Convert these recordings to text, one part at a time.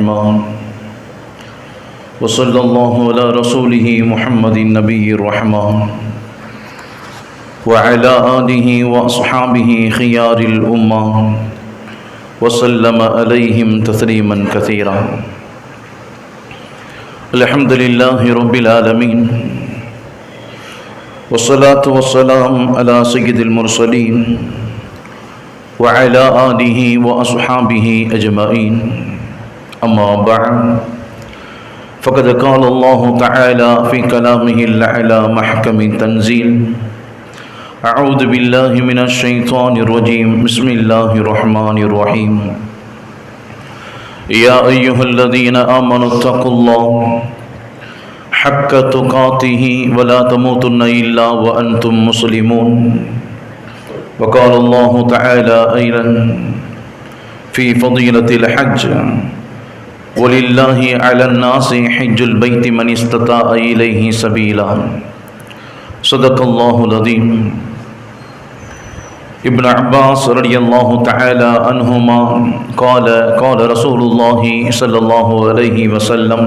الرحمن وصلى الله على رسوله محمد النبي الرحمن وعلى آله وأصحابه خيار الأمة وسلم عليهم تسليما كثيرا. الحمد لله رب العالمين والصلاة والسلام على سيد المرسلين وعلى آله وأصحابه أجمعين. أما بعد فقد قال الله تعالى في كلامه الأعلى محكم التنزيل: أعوذ بالله من الشيطان الرجيم. بسم الله الرحمن الرحيم. يا أيها الذين آمنوا اتقوا الله حق تقاته ولا تموتن إلا وأنتم مسلمون. وقال الله تعالى أيضا في فضيلة الحج: ولله على الناس حج البيت من استطاع إليه سبيلا. صدق الله العظيم. ابن عباس رضي الله تعالى عنهما قال رسول الله صلى الله عليه وسلم: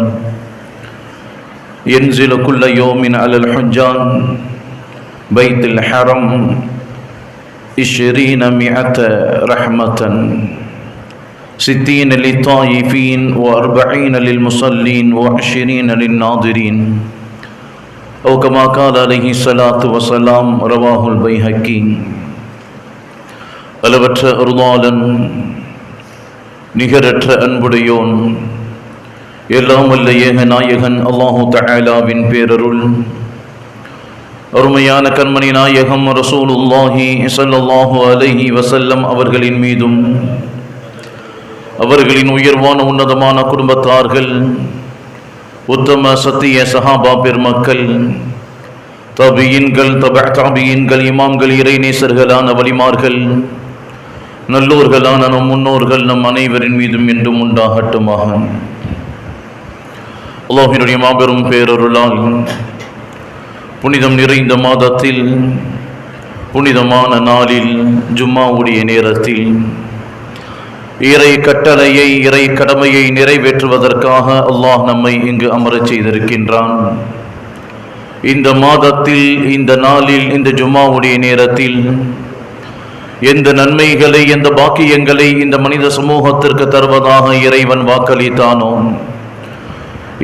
ينزل كل يوم على الحجاج بيت الحرم 20 رحمة 60 للطائفين و40 للمصلين و20 للناظرين، أو كما قال عليه الصلاة والسلام. رواه البيهقي. அளவற்ற அருளாளன், நிகரற்ற அன்புடையோன், எல்லாம் வல்ல ஏக நாயகன் அல்லாஹு தஆலாவின் பேரருள், அருமையான கண்மணி நாயகம் ரசூலுல்லாஹி ஸல்லல்லாஹு அலைஹி வஸல்லம் அவர்களின் மீதும், அவர்களின் உயர்வான உன்னதமான குடும்பத்தார்கள், உத்தம சத்திய சஹாபா பெருமக்கள், தபியின்கள், தபியின்கள், இமாம்கள், இறைநேசர்களான வலிமார்கள், நல்லோர்களான நம் முன்னோர்கள் நம் அனைவரின் மீதும் என்றும் உண்டாகட்டுமாக. அல்லாஹ்வினுடைய மாபெரும் பேரருளால் புனிதம் நிறைந்த மாதத்தில், புனிதமான நாளில், ஜும்மாவுடைய நேரத்தில் இறை கட்டளையை, இறை கடமையை நிறைவேற்றுவதற்காக அல்லாஹ் நம்மை இங்கு அமரச் செய்திருக்கின்றான். இந்த மாதத்தில், இந்த நாளில், இந்த ஜும்மாவுடைய நேரத்தில் எந்த நன்மைகளை, எந்த பாக்கியங்களை இந்த மனித சமூகத்திற்கு தருவதாக இறைவன் வாக்களித்தானோ,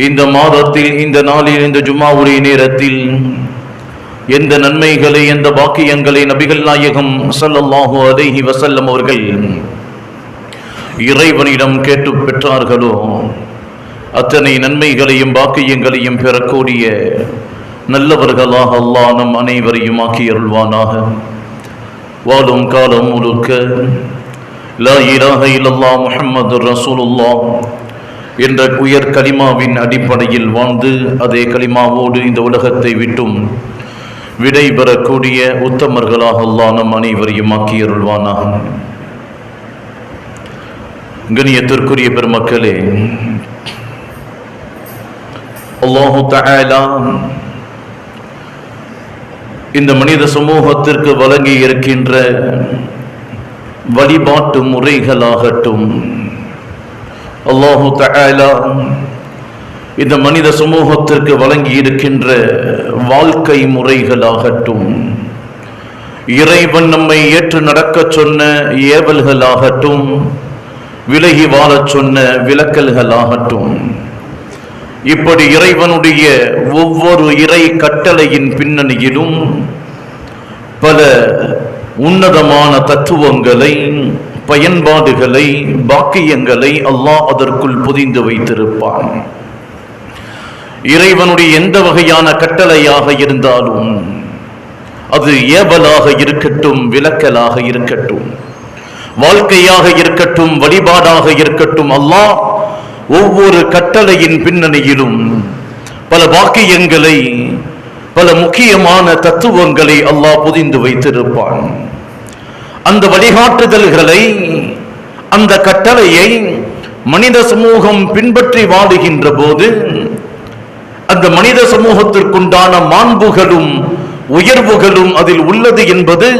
இந்த மாதத்தில், இந்த நாளில், இந்த ஜும்மாவுடைய நேரத்தில் எந்த நன்மைகளை, எந்த பாக்கியங்களை நபிகள் நாயகம் ஸல்லல்லாஹு அலைஹி வஸல்லம் அவர்கள் இறைவனிடம் கேட்டு பெற்றார்களோ, அத்தனை நன்மைகளையும் பாக்கியங்களையும் பெறக்கூடிய நல்லவர்களாக அல்லாஹ் நம் அனைவரையும் ஆக்கி அருள்வானாக. வாழும் காலம் முழுக்க லா இலாஹ இல்லல்லாஹ் முஹம்மது ரசூலுல்லாஹ் என்ற உயர் கலிமாவின் அடிப்படையில் வாழ்ந்து, அதே கலிமாவோடு இந்த உலகத்தை விட்டும் விடை பெறக்கூடிய உத்தமர்களாக அல்லாஹ் நம் அனைவரையும் ஆக்கி அருள்வானாக. கண்ணியத்திற்குரிய பெருமக்களே, அல்லாஹு தஆலா இந்த மனித சமூகத்திற்கு வழங்கி இருக்கின்ற வழிபாட்டு முறைகளாகட்டும், அல்லாஹு தஆலா இந்த மனித சமூகத்திற்கு வழங்கி இருக்கின்ற வாழ்க்கை முறைகளாகட்டும், இறைவன் நம்மை ஏற்று நடக்க சொன்ன ஏவல்களாகட்டும், விலகி வாழச் சொன்ன விலக்கல்களாகட்டும், இப்படி இறைவனுடைய ஒவ்வொரு இறை கட்டளையின் பின்னணியிலும் பல உன்னதமான தத்துவங்களை, பயன்பாடுகளை, பாக்கியங்களை அல்லாஹ் அதற்குள் பொதிந்து வைத்திருப்பான். இறைவனுடைய எந்த வகையான கட்டளையாக இருந்தாலும், அது ஏவலாக இருக்கட்டும், விலக்கலாக இருக்கட்டும், வாழ்க்கையாக இருக்கட்டும், வழிபாடாக இருக்கட்டும், அல்லாஹ் ஒவ்வொரு கட்டளையின் பின்னணியிலும் பல வாக்கியங்களை, பல முக்கியமான தத்துவங்களை அல்லாஹ் பொதிந்து வைத்திருப்பான். அந்த வழிகாட்டுதல்களை, அந்த கட்டளையை மனித சமூகம் பின்பற்றி வாழுகின்ற போது அந்த மனித சமூகத்திற்குண்டான மாண்புகளும் உயர்வுகளும் அதில் உள்ளது என்பது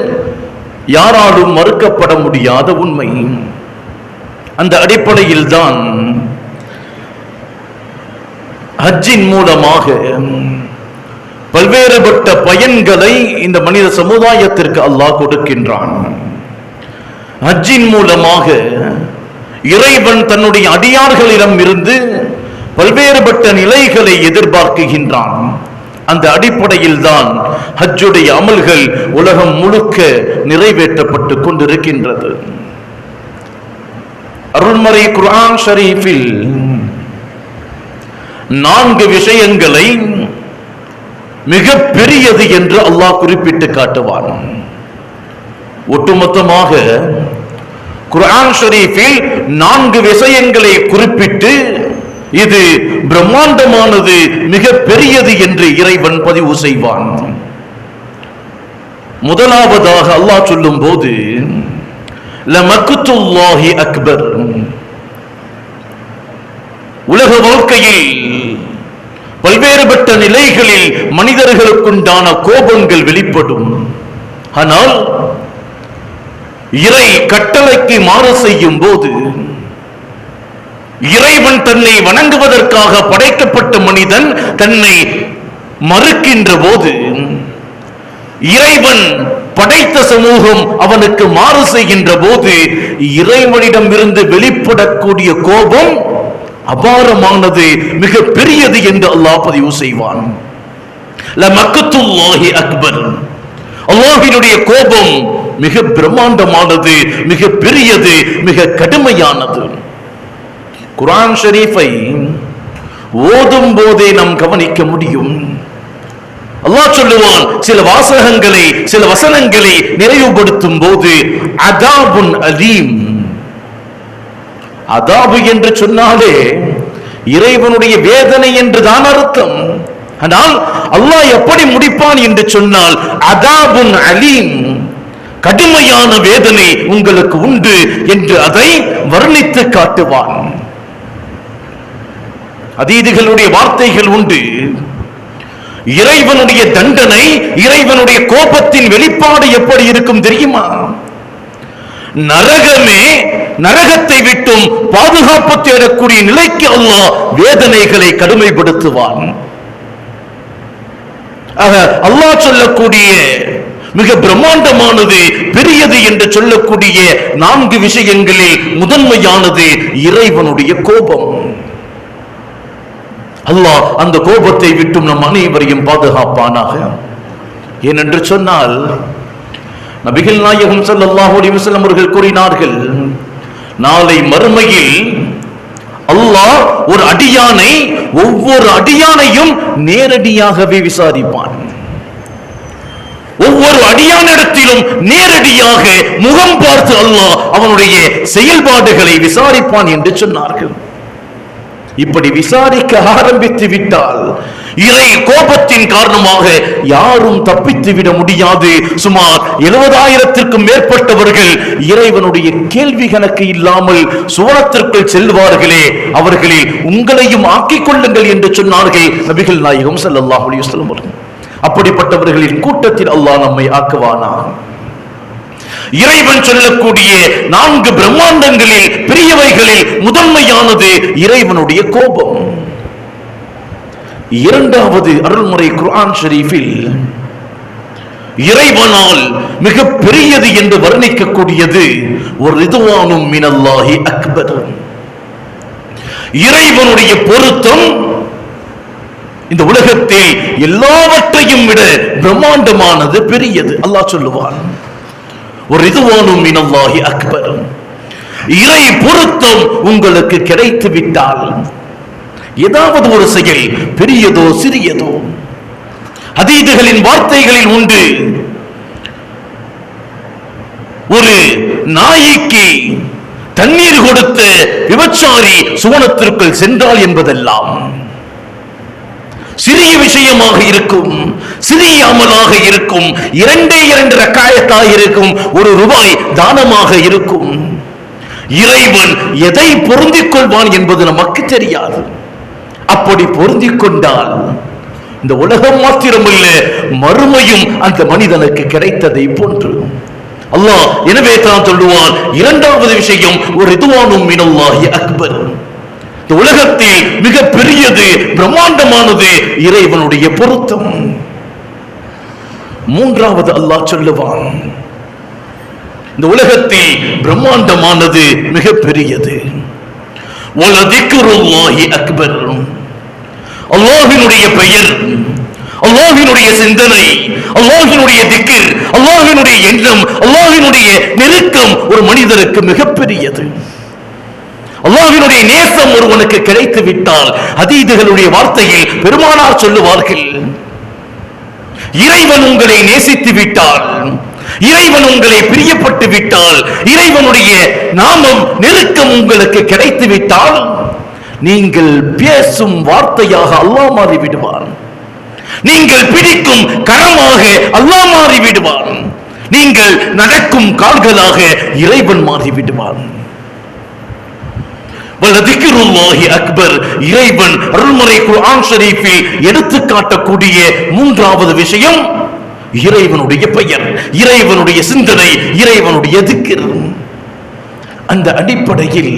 யாராலும் மறுக்கப்பட முடியாத உண்மை. அந்த அடிப்படையில் தான் ஹஜ்ஜின் மூலமாக பல்வேறுபட்ட பயன்களை இந்த மனித சமுதாயத்திற்கு அல்லாஹ் கொடுக்கின்றான். ஹஜ்ஜின் மூலமாக இறைவன் தன்னுடைய அடியார்களிடம் இருந்து பல்வேறுபட்ட நிலைகளை எதிர்பார்க்கின்றான். அந்த அடிப்படையில் தான் ஹஜ்ஜுடைய அமல்கள் உலகம் முழுக்க நிறைவேற்றப்பட்டு கொண்டிருக்கின்றது. அருள்மறை குர்ஆன் ஷரீஃபில் 4 விஷயங்களை மிக பெரியது என்று அல்லாஹ் குறிப்பிட்டு காட்டுவான். ஒட்டுமொத்தமாக குர்ஆன் ஷரீஃபில் 4 விஷயங்களை குறிப்பிட்டு இது பிரம்மாண்டமானது, மிக பெரியது என்று இறைவன் பதிவு செய்வான். முதலாவதாக அல்லாஹ் சொல்லும் போது லமக்துல்லாஹி அக்பர், உலக வாழ்க்கையில் பல்வேறுபட்ட நிலைகளில் மனிதர்களுக்குண்டான கோபங்கள் வெளிப்படும். ஆனால் இறை கட்டளைக்கு மாறு செய்யும் போது, இறைவன் தன்னை வணங்குவதற்காக படைக்கப்பட்ட மனிதன் தன்னை மறுக்கின்ற போது, இறைவன் படைத்த சமூகம் அவனுக்கு மாறு செய்கின்ற போது இறைவனிடம் இருந்து வெளிப்படக்கூடிய கோபம் அபாரமானது, மிக பெரியது என்று அல்லாஹ் பதிவு செய்வான். லமக்துல்லாஹி அக்பர், அல்லாஹ்வினுடைய கோபம் மிக பிரம்மாண்டமானது, மிக பெரியது, மிக கடுமையானது. குர்ஆன் ஷரீஃபை ஓதும் போதே நாம் கவனிக்க முடியும். அல்லாஹ் சொல்லுவான், சில வாசகங்களை, சில வசனங்களை நிறைவுபடுத்தும் போது அதாபுன் அலீம். அதாபு என்று சொன்னாலே இறைவனுடைய வேதனை என்று தான் அர்த்தம். ஆனால் அல்லாஹ் எப்படி முடிப்பான் என்று சொன்னால் அதாபுன் அலீம், கடுமையான வேதனை உங்களுக்கு உண்டு என்று அதை வர்ணித்து காட்டுவான். அதீதுகளுடைய வார்த்தைகள் உண்டு. இறைவனுடைய தண்டனை, இறைவனுடைய கோபத்தின் வெளிப்பாடு எப்படி இருக்கும் தெரியுமா? நரகமே, நரகத்தை விட்டும் பாதுகாப்பு தேடக்கூடிய நிலைக்கு அல்லாஹ் வேதனைகளை கடுமைப்படுத்துவான். அல்லாஹ் சொல்லக்கூடிய மிக பிரம்மாண்டமானது, பெரியது என்று சொல்லக்கூடிய 4 விஷயங்களில் முதன்மையானது இறைவனுடைய கோபம். அல்லாஹ் அந்த கோபத்தை விட்டும் நம் அனைவரையும் பாதுகாப்பானாக. ஏனென்று சொன்னால் நபிகள் நாயகம் ஸல்லல்லாஹு அலைஹி வஸல்லம் அவர்கள் கூறினார்கள், நாளை மறுமையில் அல்லாஹ் ஒரு அடியானை, ஒவ்வொரு அடியானையும் நேரடியாகவே விசாரிப்பான். ஒவ்வொரு அடியானிடத்திலும் நேரடியாக முகம் பார்த்து அல்லாஹ் அவனுடைய செயல்பாடுகளை விசாரிப்பான் என்று சொன்னார்கள். இப்படி விசாரிக்க ஆரம்பித்து விட்டால் இறை கோபத்தின் காரணமாக யாரும் தப்பித்து விட முடியாது. சுமார் 70,000க்கும் மேற்பட்டவர்கள் இறைவனுடைய கேள்வி கணக்கு இல்லாமல் சுவனத்திற்குள் செல்வார்களே, அவர்களில் உங்களையும் ஆக்கிக் கொள்ளுங்கள் என்று சொன்னார்கள் நபிகள் நாயகம் ஸல்லல்லாஹு அலைஹி வஸல்லம் அவர்கள். அப்படிப்பட்டவர்களின் கூட்டத்தில் அல்லாஹ் நம்மை ஆக்குவானாக. இறைவன் சொல்லக்கூடிய 4 பிரம்மாண்டங்களில் பெரியவைகளில் முதன்மையானது இறைவனுடைய கோபம். இரண்டாவது, அருள்முறை குர்ஆன் ஷரீஃபில் இறைவனால் மிக பெரியது என்று வர்ணிக்கக்கூடியது ஒரு ரிதுவானும் மினல்லாஹி அக்பர், இறைவனுடைய பொருத்தம் இந்த உலகத்தில் எல்லாவற்றையும் விட பிரம்மாண்டமானது, பெரியது. அல்லாஹ் சொல்லுவான், ஒரு ரிதுவானும் மினல்லாஹி அக்பர், இறை பொருத்தம் உங்களுக்கு கிடைத்து விட்டால் ஏதாவது ஒரு செயல் பெரியதோ சிறியதோ, ஹதீதுகளின் வார்த்தைகளில் உண்டு, ஒரு நாய்க்கு தண்ணீர் கொடுத்த விபச்சாரி சுவனத்திற்குள் சென்றால் என்பதெல்லாம் சிறிய விஷயமாக இருக்கும், சிறிய அமலாக இருக்கும், 2 ரக்காயத்தாக இருக்கும், 1 ரூபாய் தானமாக இருக்கும். இறைவன் எதை பொருந்திக் கொள்வான் என்பது நமக்கு தெரியாது. அப்படி பொருந்திக் கொண்டால் இந்த உலகம் மாத்திரமல்ல, மறுமையும் அந்த மனிதனுக்கு கிடைத்ததை போன்று அல்லாஹ் எனவே தான் சொல்லுவான், இரண்டாவது விஷயம் ஒரு ரிதுவானும் மினல்லாஹி அக்பர், இந்த உலகத்தில் மிக பெரியது, பிரம்மாண்டமானது இறைவனுடைய பொருத்தம். மூன்றாவது அல்லாஹ் சொல்லுவான், இந்த உலகத்தில் பிரம்மாண்டமானது மிக பெரியது. வலதிக்ருல்லாஹி அக்பர். அல்லாஹ்வினுடைய பெயர், அல்லாஹ்வினுடைய சிந்தனை, அல்லாஹ்வினுடைய திக்ர், அல்லாஹ்வினுடைய எண்ணம், அல்லாஹ்வினுடைய நெருக்கம் ஒரு மனிதருக்கு மிகப்பெரியது. அல்லாஹ்வினுடைய நேசம் ஒருவனுக்கு கிடைத்து விட்டால், ஹதீதுகளுடைய வார்த்தையில் பெருமானார் சொல்லுவார்கள், இறைவன் உங்களை நேசித்து விட்டால், இறைவன் உங்களை பிரியப்பட்டு விட்டால், இறைவனுடைய நாமம் நெருக்கம் உங்களுக்கு கிடைத்து விட்டால், நீங்கள் பேசும் வார்த்தையாக அல்லாஹ் மாறி விடுவான். நீங்கள் பிடிக்கும் கரமாக அல்லாஹ் மாறி விடுவான். நீங்கள் நடக்கும் கால்களாக இறைவன் மாறி விடுவான். வலதிக்ருல்லாஹி அக்பர். இறைவன் அருள்மறை குர்ஆன் ஷரீஃபில் எடுத்து காட்டக்கூடிய மூன்றாவது விஷயம் இறைவனுடைய பெயர், இறைவனுடைய சிந்தனை, இறைவனுடைய திக்ர். அந்த அடிப்படையில்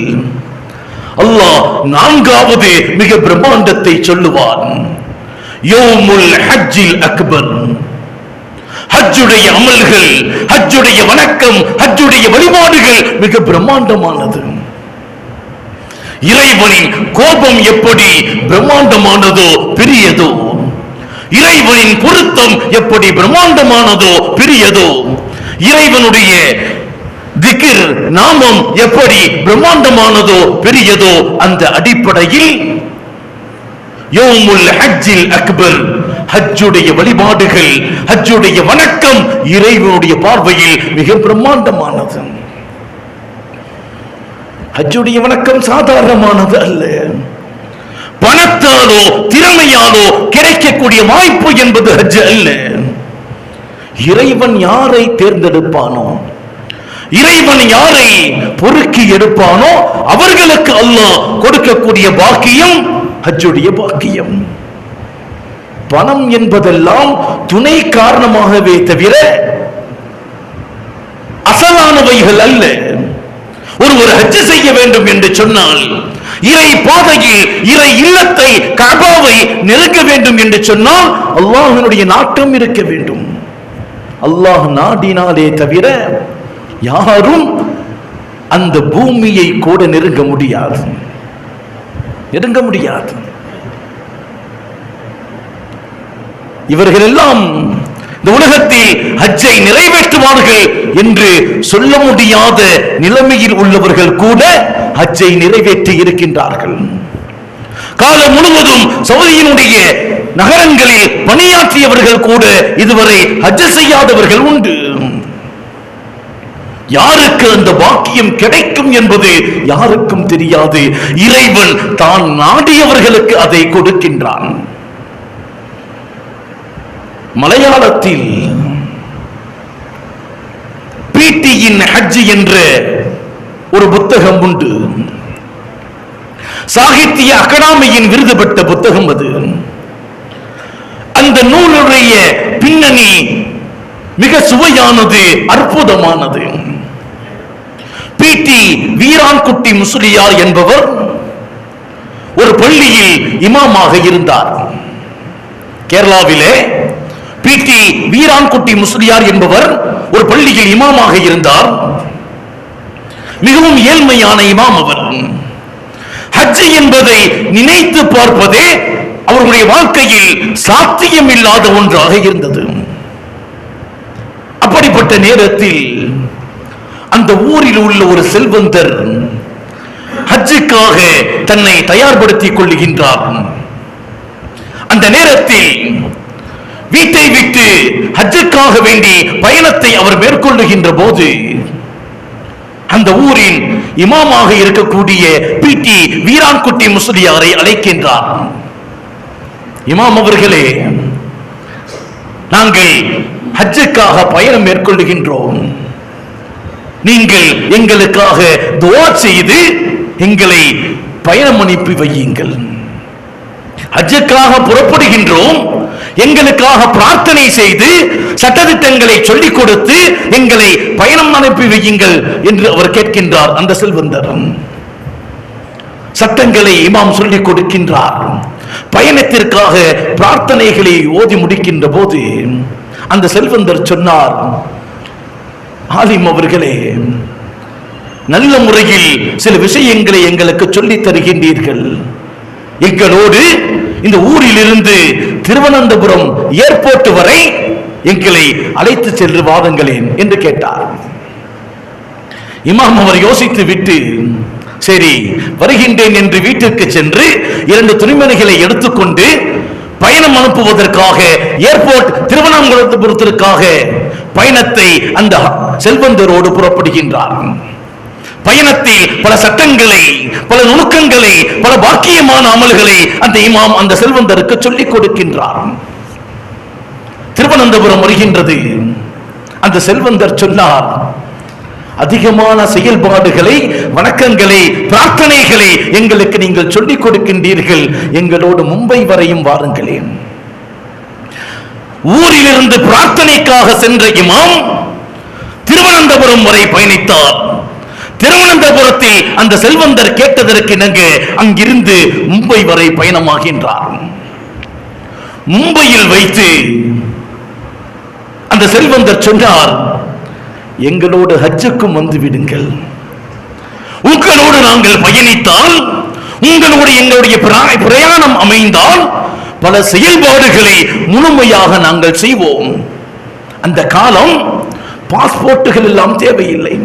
அல்லாஹ் நான்காவது மிக பிரம்மாண்டத்தை சொல்லுவான். யௌமுல் ஹஜ்ஜில் அக்பர். ஹஜ்ஜுடைய அமல்கள், ஹஜ்ஜுடைய வணக்கம், ஹஜ்ஜுடைய வழிபாடுகள் மிக பிரம்மாண்டமானது. இறைவனின் கோபம் எப்படி பிரம்மாண்டமானதோ பெரியதோ, இறைவனின் பொருத்தம் எப்படி பிரம்மாண்டமானதோ பெரியதோ, இறைவனுடைய திக்ர் நாமம் எப்படி பிரம்மாண்டமானதோ பெரியதோ, அந்த அடிப்படையில் யௌமுல் ஹஜ்ஜில் அக்பர், ஹஜ்ஜுடைய வழிபாடுகள், ஹஜ்ஜுடைய வணக்கம் இறைவனுடைய பார்வையில் மிக பிரம்மாண்டமானது. ஹஜ்ஜுடைய வணக்கம் சாதாரணமானது அல்ல. பணத்தாலோ திறமையாலோ கிடைக்கக்கூடிய வாய்ப்பு என்பது ஹஜ் அல்ல. இறைவன் யாரை தேர்ந்தெடுப்பானோ, இறைவன் யாரை பொறுக்கி எடுப்பானோ அவர்களுக்கு அல்லாஹ் கொடுக்கக்கூடிய பாக்கியம் ஹஜ்ஜுடைய பாக்கியம். பணம் என்பதெல்லாம் துணை காரணமாகவே தவிர அசலானவைகள் அல்ல. ஒருவர் ஹஜ் செய்ய வேண்டும் என்று சொன்னால், இறை பாதையில் இறை இல்லத்தை கஅபாவை நெருங்க வேண்டும் என்று சொன்னால் அல்லாஹ்வினுடைய நாட்டம் இருக்க வேண்டும். அல்லாஹ் நாடினாலே தவிர யாரும் அந்த பூமியை கூட நெருங்க முடியாது, நெருங்க முடியாது. இவர்கள் எல்லாம் இந்த உலகத்தில் ஹஜ்ஜை நிறைவேற்றுவார்கள் என்று சொல்ல முடியாத நிலைமையில் உள்ளவர்கள் கூட ஹஜ்ஜை நிறைவேற்றி இருக்கின்றார்கள். காலம் முழுவதும் சவுதியினுடைய நகரங்களில் பணியாற்றியவர்கள் கூட இதுவரை ஹஜ் செய்யாதவர்கள் உண்டு. யாருக்கு அந்த பாக்கியம் கிடைக்கும் என்பது யாருக்கும் தெரியாது. இறைவன் தான் நாடியவர்களுக்கு அதை கொடுக்கின்றான். மலையாளத்தில் பீட்டியின் ஹஜ் என்ற ஒரு புத்தகம் உண்டு. சாகித்ய அகாடமியின் விருது பெற்ற புத்தகம் அது. அந்த நூலுடைய பின்னணி மிக சுவையானது, அற்புதமானது. பீட்டி வீரான்குட்டி முஸ்லியார் என்பவர் ஒரு பள்ளியில் இமாமாக இருந்தார். கேரளாவிலே பீட்டி வீரான்குட்டி முஸ்லியார் என்பவர் ஒரு பள்ளியில் இமாமாக இருந்தார். மிகவும் ஏழ்மையான இமாம் அவர். ஹஜ் என்பதை நினைத்து பார்ப்பதே அவருடைய வாழ்க்கையில் சாத்தியம் இல்லாத ஒன்றாக இருந்தது. அப்படிப்பட்ட நேரத்தில் அந்த ஊரில் உள்ள ஒரு செல்வந்தர் ஹஜ்ஜுக்காக தன்னை தயார்படுத்திக் கொள்ளுகின்றார். அந்த நேரத்தில் வீட்டை விட்டு ஹஜ்ஜுக்காக வேண்டி பயணத்தை அவர் மேற்கொள்ளுகின்ற போது அந்த ஊரின் இமாமாக இருக்கக்கூடிய பீட்டி வீரான்குட்டி முஸ்லியாரை அழைக்கின்றார். இமாம் அவர்களே, நாங்கள் ஹஜ்ஜுக்காக பயணம் மேற்கொள்ளுகின்றோம். நீங்கள் எங்களுக்காக துஆ செய்து எங்களை பயணம் அனுப்பி வையுங்கள். ஹஜ்ஜுக்காக புறப்படுகின்றோம், எங்களுக்காக பிரார்த்தனை செய்து சட்டதிட்டங்களை சொல்லிக் கொடுத்து எங்களை பயணம் அனுப்பி வையுங்கள் என்று அவர் கேட்கின்றார். அந்த செல்வந்தர் சட்டங்களை இமாம் சொல்லிக் கொடுக்கின்றார். பயணத்திற்காக பிரார்த்தனைகளை ஓதி முடிக்கின்ற போது அந்த செல்வந்தர் சொன்னார், ஆலிம் அவர்களே, நல்ல முறையில் சில விஷயங்களை எங்களுக்கு சொல்லித் தருகின்றீர்கள். எங்களோடு இந்த ஊரில் இருந்து திருவனந்தபுரம் ஏர்போர்ட் வரை எங்களை அழைத்து சென்று வாருங்களேன் என்று கேட்டார். இமாம் அவர் யோசித்து விட்டு, சரி வருகின்றேன் என்று வீட்டிற்கு சென்று 2 துணிமணிகளை எடுத்துக்கொண்டு பயணம் அனுப்புவதற்காக ஏர்போர்ட் திருவனந்தபுரத்திற்காக பயணத்தை அந்த செல்வந்தரோடு புறப்படுகின்றார். பயணத்தில் பல சட்டங்களை, பல நுணுக்கங்களை, பல பாக்கியமான அமல்களை அந்த இமாம் அந்த செல்வந்தருக்கு சொல்லிக் கொடுக்கின்றார். திருவனந்தபுரம் வருகின்றது. அந்த செல்வந்தர் சொன்னார், அதிகமான செயல்பாடுகளை, வணக்கங்களை, பிரார்த்தனைகளை எங்களுக்கு நீங்கள் சொல்லிக் கொடுக்கின்றீர்கள். எங்களோடு மும்பை வரையும் வாருங்களேன். ஊரிலிருந்து பிரார்த்தனைக்காக சென்ற இமாம் திருவனந்தபுரம் வரை பயணித்தார். திருவனந்தபுரத்தில் அந்த செல்வந்தர் கேட்டதற்கு இணங்க அங்கிருந்து மும்பை வரை பயணமாகின்றார். மும்பையில் வைத்து அந்த செல்வந்தர் சொன்னார், எங்களோடு ஹஜ்ஜுக்கும் வந்து விடுங்கள். உங்களோடு நாங்கள் பயணித்தால், உங்களோடு எங்களுடைய பிரயாணம் அமைந்தால் பல செயல்பாடுகளை முழுமையாக நாங்கள் செய்வோம். அந்த காலம் பாஸ்போர்ட்டுகள் எல்லாம் தேவையில்லை.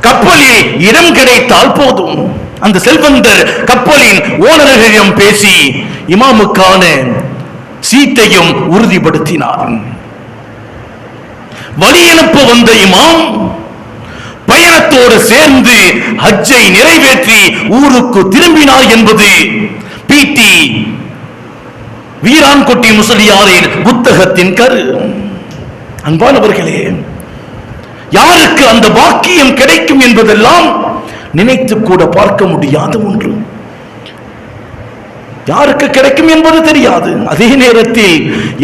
கப்பலில் இடம் கிடைத்தால் போதும். அந்த செல்வந்தர் கப்பலின் ஓனர்களிடம் பேசி இமாமுக்கான சீட்டையும் உறுதிப்படுத்தினார். வழி அனுப்ப வந்த இமாம் பயணத்தோடு சேர்ந்து ஹஜ்ஜை நிறைவேற்றி ஊருக்கு திரும்பினார் என்பது பிடி வீரான்குட்டி முஸ்லியாரின் புத்தகத்தின் கரு. அன்பானவர்களே, யாருக்கு அந்த பாக்கியம் கிடைக்கும் என்பதெல்லாம் நினைத்து கூட பார்க்க முடியாத ஒன்று. யாருக்கு கிடைக்கும் என்பது தெரியாது. அதே நேரத்தில்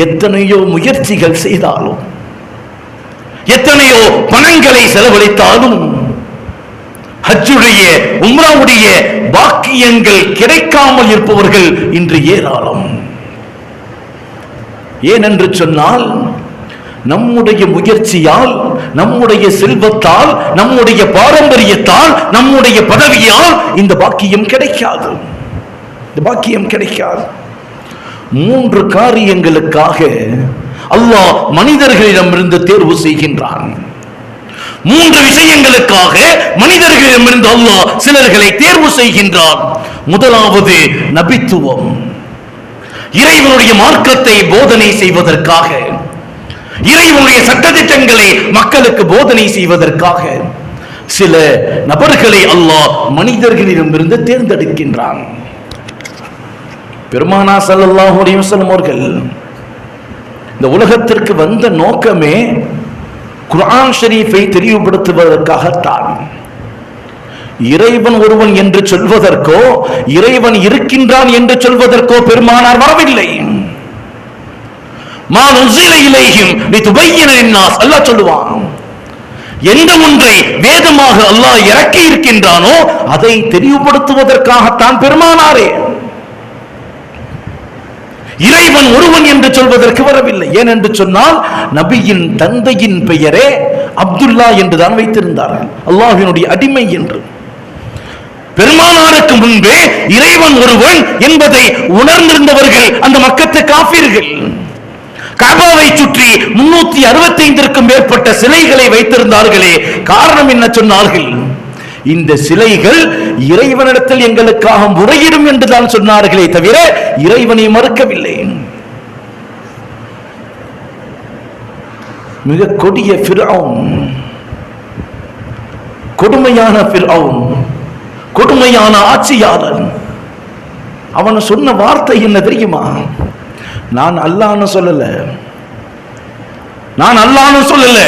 எத்தனையோ முயற்சிகள் செய்தாலும், எத்தனையோ பணங்களை செலவழித்தாலும் ஹஜ்ஜுடைய உம்ராவுடைய பாக்கியங்கள் கிடைக்காமல் இருப்பவர்கள் இன்று ஏராளம். ஏனென்று சொன்னால், நம்முடைய முயற்சியால், நம்முடைய செல்வத்தால், நம்முடைய பாரம்பரியத்தால், நம்முடைய பதவியால் இந்த பாக்கியம் கிடைக்காது. இந்த பாக்கியம் கிடைக்காது. 3 காரியங்களுக்காக அல்லாஹ் மனிதர்களிடமிருந்து தேர்வு செய்கின்றான். 3 விஷயங்களுக்காக மனிதர்களிடமிருந்து அல்லாஹ் சிலர்களை தேர்வு செய்கின்றான். முதலாவது நபித்துவம், இறைவனுடைய மார்க்கத்தை போதனை செய்வதற்காக, இறைவனுடைய சட்டதிட்டங்களை மக்களுக்கு போதனை செய்வதற்காக சில நபர்களை அல்லாஹ் மனிதர்களிடமிருந்து தேர்ந்தெடுக்கின்றான். பெருமானா ஸல்லல்லாஹு அலைஹி வஸல்லம் அவர்கள் இந்த உலகத்திற்கு வந்த நோக்கமே குர்ஆன் ஷரீஃபை தெளிவுபடுத்துவதற்காகத்தான். இறைவன் ஒருவன் என்று சொல்வதற்கோ, இறைவன் இருக்கின்றான் என்று சொல்வதற்கோ பெருமானார் வரவில்லை. மா நுஸில இலைஹிம் லிதுபய்யின லின்னாஸ், அல்லாஹ் சொல்லுவான், எந்த ஒன்றை வேதமாக அல்லாஹ் இறக்கி இருக்கின்றானோ அதை தெளிவுபடுத்துவதற்காகத்தான் பெருமானாரே. இறைவன் ஒருவன் என்று சொல்வதற்கு வரவில்லை. ஏனென்று சொன்னால், நபியின் தந்தையின் பெயரே அப்துல்லா என்றுதான் வைத்திருந்தார்கள், அல்லாஹ்வினுடைய அடிமை என்று. பெருமானாருக்கு முன்பே இறைவன் ஒருவன் என்பதை உணர்ந்திருந்தவர்கள் அந்த மக்கத்து காஃபிர்கள். கஅபாவை சுற்றி 365க்கும் மேற்பட்ட சிலைகளை வைத்திருந்தார்களே, காரணம் என்ன சொன்னார்கள்? இந்த சிலைகள் இறைவனிடத்தில் எங்களுக்காக முறையிடும் என்றுதான் சொன்னார்களே தவிர இறைவனை மறுக்கவில்லை. மிக கொடிய ஃபிர்அவுன், கொடுமையான ஃபிர்அவுன், கொடுமையான ஆட்சியாளர். அவன் சொன்ன வார்த்தை என்ன தெரியுமா? நான் அல்லாஹ்னு சொல்லல, நான் அல்லாஹ்னு சொல்லல.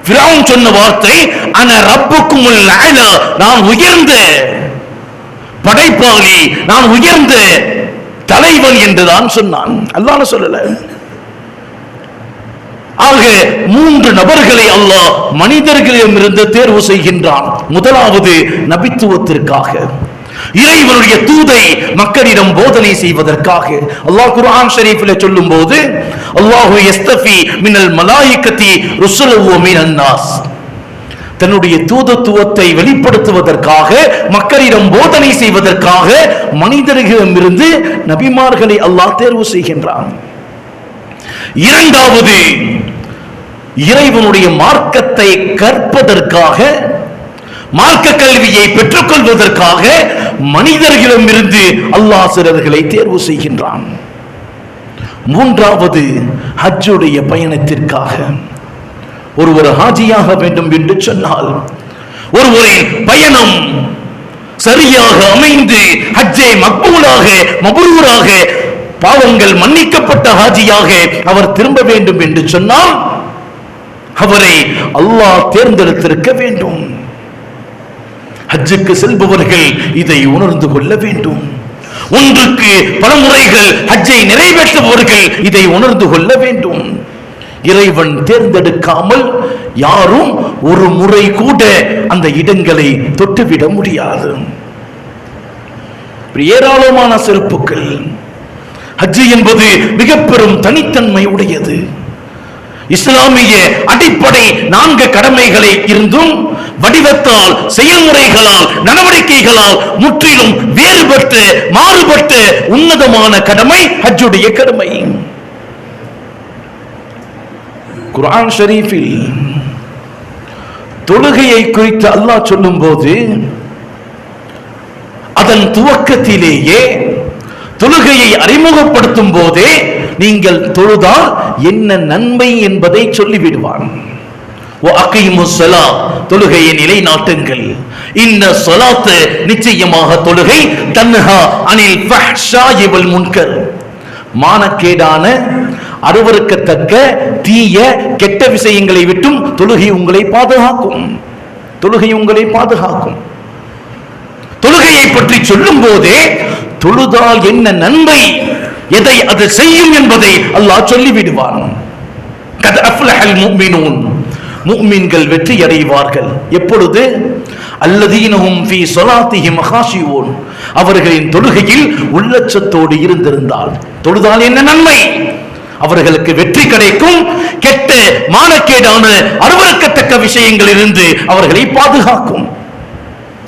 ஃபிரௌன் சொன்ன வார்த்தை அன ரப்புக்குமுல் அலா, நான் உயர்ந்த படைப்பாளி, நான் உயர்ந்த தலைவன் என்றுதான் சொன்னான், அல்லாஹ்னு சொல்லல. ஆக 3 நபர்களை அல்லாஹ் மனிதர்களிடமிருந்து தேர்வு செய்கின்றான். முதலாவது நபித்துவத்திற்காக, இறைவனுடைய தூதை மக்களிடம் போதனை செய்வதற்காக. அல்லாஹ் குர்ஆன் ஷரீஃபில் சொல்லும்போது அல்லாஹு யஸ்தஃபி மினல் மலாயிகத்தி ருசுலஹு வ மினன் நாஸ், தன்னுடைய தூதத்துவத்தை வெளிப்படுத்துவதற்காக மக்களிடம் போதனை செய்வதற்காக மனிதர்களிடமிருந்து நபிமார்களை அல்லாஹ் தேர்வு செய்கின்றான். இரண்டாவது, இறைவனுடைய மார்க்கத்தை கற்பதற்காக, மார்க்க கல்வியை பெற்றுக் கொள்வதற்காக மனிதர்களிடமிருந்து அல்லாஹ் சிலர்களை தேர்வு செய்கின்றான். மூன்றாவது, ஹஜ்ஜுடைய பயணத்திற்காக. ஒருவர் ஹாஜியாக வேண்டும் என்று சொன்னால் ஒருவரின் பயணம் சரியாக அமைந்து ஹஜ்ஜே மக்பூலாக மப்ரூராக பாவங்கள் மன்னிக்கப்பட்ட ஹாஜியாக அவர் திரும்ப வேண்டும் என்று சொன்னால் அவரை அல்லாஹ் தேர்ந்தெடுத்திருக்க வேண்டும். ஹஜ்ஜுக்கு செல்பவர்கள் இதை உணர்ந்து கொள்ள வேண்டும். ஒன்றுக்கு பல முறைகள் ஹஜ்ஜை நிறைவேற்றுபவர்கள் இதை உணர்ந்து கொள்ள வேண்டும். இறைவன் தேர்ந்தெடுக்காமல் யாரும் ஒரு முறை கூட அந்த இடங்களை தொட்டுவிட முடியாது. ஏராளமான சிறப்புகள். ஹஜ் என்பது மிக பெரும் தனித்தன்மை உடையது. இஸ்லாமிய அடிப்படை 4 கடமைகளை இருந்தும் வடிவத்தால், செயல்முறைகளால், நடவடிக்கைகளால் முற்றிலும் வேறுபட்ட மாறுபட்ட உன்னதமான கடமை ஹஜ்ஜுடைய கடமை. குர்ஆன் ஷரீஃபில் தொழுகையை குறித்து அல்லாஹ் சொல்லும் போது அதன் துவக்கத்திலேயே தொழுகையை அறிமுகப்படுத்தும் போதே நீங்கள் தொழுதால் என்ன நன்மை என்பதை சொல்லிவிடுவான். தொழுகையை நிலைநாட்டுங்கள். இன்ன ஸலாத், நிச்சயமாக தொழுகை, தன்ஹா அனில் ஃபஹ்ஷாஇ வல் முன்கர், மானக்கேடான அருவருக்கத்தக்க தீய கெட்ட விஷயங்களை விட்டும் தொழுகை உங்களை பாதுகாக்கும். தொழுகை உங்களை பாதுகாக்கும். தொழுகையை பற்றி சொல்லும் போதே தொழுதால் என்ன நன்மை, எதை அது செய்யும் என்பதை அல்லாஹ் சொல்லிவிடுவான். கத் அஃப்லஹல் முஃமினூன், முஃமின்கள் வெற்றி அடைவார்கள். எப்பொழுது? அல்லதீனஹும் ஃபீ ஸலாத்திஹிம் காஷியூன், அவர்களின் தொழுகையில் உள்ளச்சத்தோடு இருந்திருந்தால். தொழுதால் என்ன நன்மை? அவர்களுக்கு வெற்றி கிடைக்கும். கெட்ட மானக்கேடான அருவருக்கத்தக்க விஷயங்களிலிருந்து அவர்களை பாதுகாக்கும்.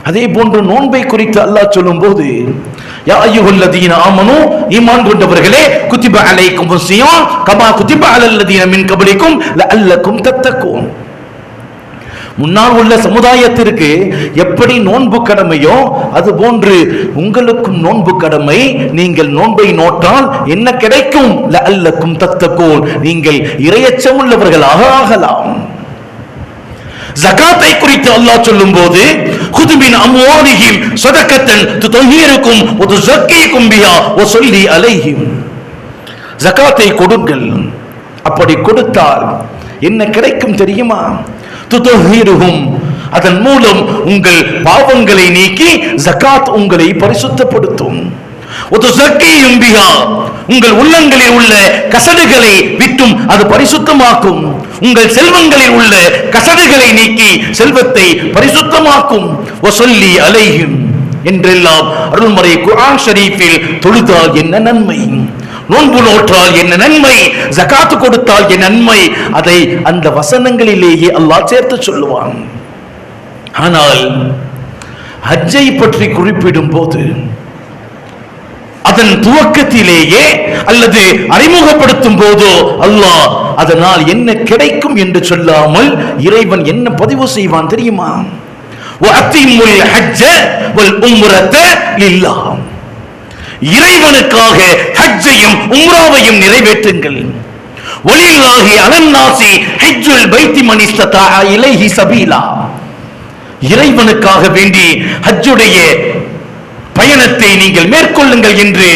அதே போன்று நோன்பை குறித்து அல்லாஹ் சொல்லும் போது, யா அய்யுஹல்லதீன ஆமனூ, ஈமான் கொண்டவர்களே, குத்திப அலைக்குமுஸ் ஸியாம் கமா குத்திப அலல்லதீன மின் கப்லிக்கும் லஅல்லக்கும் தத்தகூன், முன்னால் உள்ள சமுதாயத்திற்கு எப்படி நோன்பு கடமையோ அது போன்று உங்களுக்கும் நோன்பு கடமை. நீங்கள் நோன்பை நோட்டால் என்ன கிடைக்கும்? லஅல்லக்கும் தத்தகூன், நீங்கள் இறையச்சம் உள்ளவர்களாக ஆகலாம். ஜகாத்தை குறித்து அல்லாஹ் சொல்லும் போது, குது மின் அம்வாலிஹிம் ஸதகத்தன் துதஹிருக்கும் வ துஸக்கிக்கும் பிஹா வ ஸல்லி அலைஹிம், ஜகாத்தை கொடுங்கள். அப்படி கொடுத்தால் என்ன கிடைக்கும் தெரியுமா? துதஹிருஹும், அதன் மூலம் உங்கள் பாவங்களை நீக்கி ஜகாத் உங்களை பரிசுத்தப்படுத்தும். வ துஸக்கியும் பிஹா, உங்கள் உள்ளங்களில் உள்ள கசடுகளை விட்டும் அது பரிசுத்தமாக்கும். உங்கள் செல்வங்களில் உள்ள கசடுகளை நீக்கி செல்வத்தை பரிசுத்தமாக்கும். வஸல்லி அலைஹிம் என்றெல்லாம் அருள்மறை குர்ஆன் ஷரீஃபில் தொழுதால் என்ன நன்மை, நோன்பு நோற்றால் என்ன நன்மை, ஜகாத் கொடுத்தால் என்ன நன்மை, அதை அந்த வசனங்களிலேயே அல்லாஹ் சேர்த்து சொல்லுவான். ஆனால் ஹஜ்ஜை பற்றி குறிப்பிடும் போது அதன் துவக்கத்திலேயே அல்லது அறிமுகப்படுத்தும் போதோ அல்லாஹ் அதனால் என்ன கிடைக்கும் என்று சொல்லாமல் இறைவன் என்ன பதிவு செய்வான் தெரியுமா? வஅத்திமுல் ஹஜ்ஜ வல் உம்ரத லில்லாஹ், இறைவனுக்காக ஹஜ்ஜையும் உம்ராவையும் நிறைவேற்றுங்கள். வலில்லாஹி அலன்னாசி ஹஜ்ஜுல் பைத்தி மன் இஸ்ததா இலைஹி சபீலா, இறைவனுக்காக வேண்டி ஹஜ்ஜுடைய பயணத்தை நீங்கள் மேற்கொள்ளுங்கள் என்று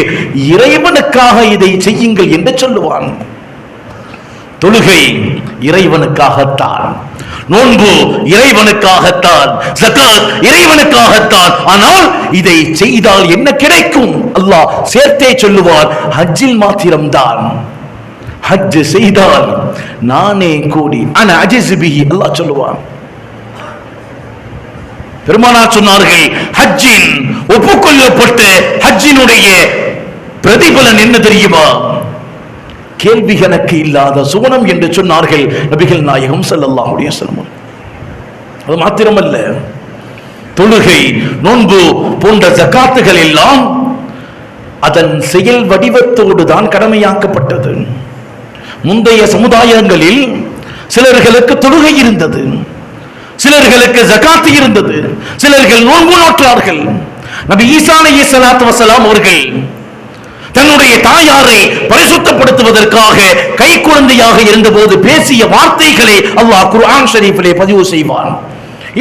இறைவனுக்காக இதை செய்யுங்கள் என்று சொல்லுவான். தொழுகை இறைவனுக்காகத்தான், நோன்பு இறைவனுக்காகத்தான், ஜகாத் இறைவனுக்காகத்தான். ஆனால் இதை செய்தால் என்ன கிடைக்கும்? அல்லாஹ் சேர்த்தே சொல்லுவார், ஹஜ்ஜில் மாத்திரம்தான். ஹஜ் செய்தால் நானே கூடி அன அஜிஸ் பிஹி, அல்லாஹ் சொல்லுவான். பெருமானார் சொன்னார்கள், ஹஜ்ஜின் ஒப்புக்கொள்ளப்பட்ட ஹஜ்ஜினுடைய பிரதிபலன் என்ன தெரியுமா? கேள்வி கணக்கு இல்லாத சுவனம் என்று சொன்னார்கள் நபிகள் நாயகம் ஸல்லல்லாஹு அலைஹி வஸல்லம். அது மாத்திரமல்ல, தொழுகை, நோன்பு போன்ற ஜகாத்துகள் எல்லாம் அதன் செயல் வடிவத்தோடு தான் கடமையாக்கப்பட்டது. முந்தைய சமுதாயங்களில் சிலர்களுக்கு தொழுகை இருந்தது, சிலர்களுக்கு ஜகாத் இருந்தது, சிலர்கள் நோன்பு நோற்றார்கள். நபி ஈசா அலைஹிஸ்ஸலாத்து வஸலாம் அவர்கள் தன்னுடைய தாயாரை பரிசுத்தப்படுத்துவதற்காக கை குழந்தையாக இருந்தபோது பேசிய வார்த்தைகளை அல்லாஹ் குர்ஆன் ஷரீஃபிலே பதிவு செய்வான்.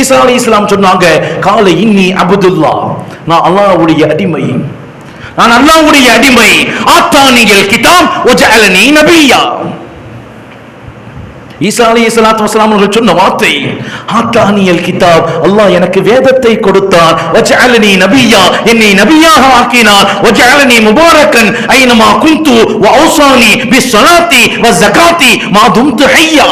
ஈசா அலைஹிஸ்ஸலாம் சொன்னாங்க, கால இன்னி அப்துல்லாஹ், நான் அல்லாஹ்வுடைய அடிமை, நான் அல்லாஹ்வுடைய அடிமை. ஆத்தானியல் கிதாப் வஜஅலனி நபியா. ஈசா அலைஹிஸ்ஸலாத்து வஸலாம் அவர்கள் சொன்ன வார்த்தை, ஆத்தானியல் கிதாப், அல்லாஹ் எனக்கு வேதத்தை கொடுத்தான், வஜஅலனி நபியா, என்னை நபியாக ஆக்கினார், வஜஅலனி முபாரக்கன் ஐனமா குன்து வஅௌசானி பிஸ்ஸலாத்தி வஸகாத்தி மா தும்து ஹய்யா.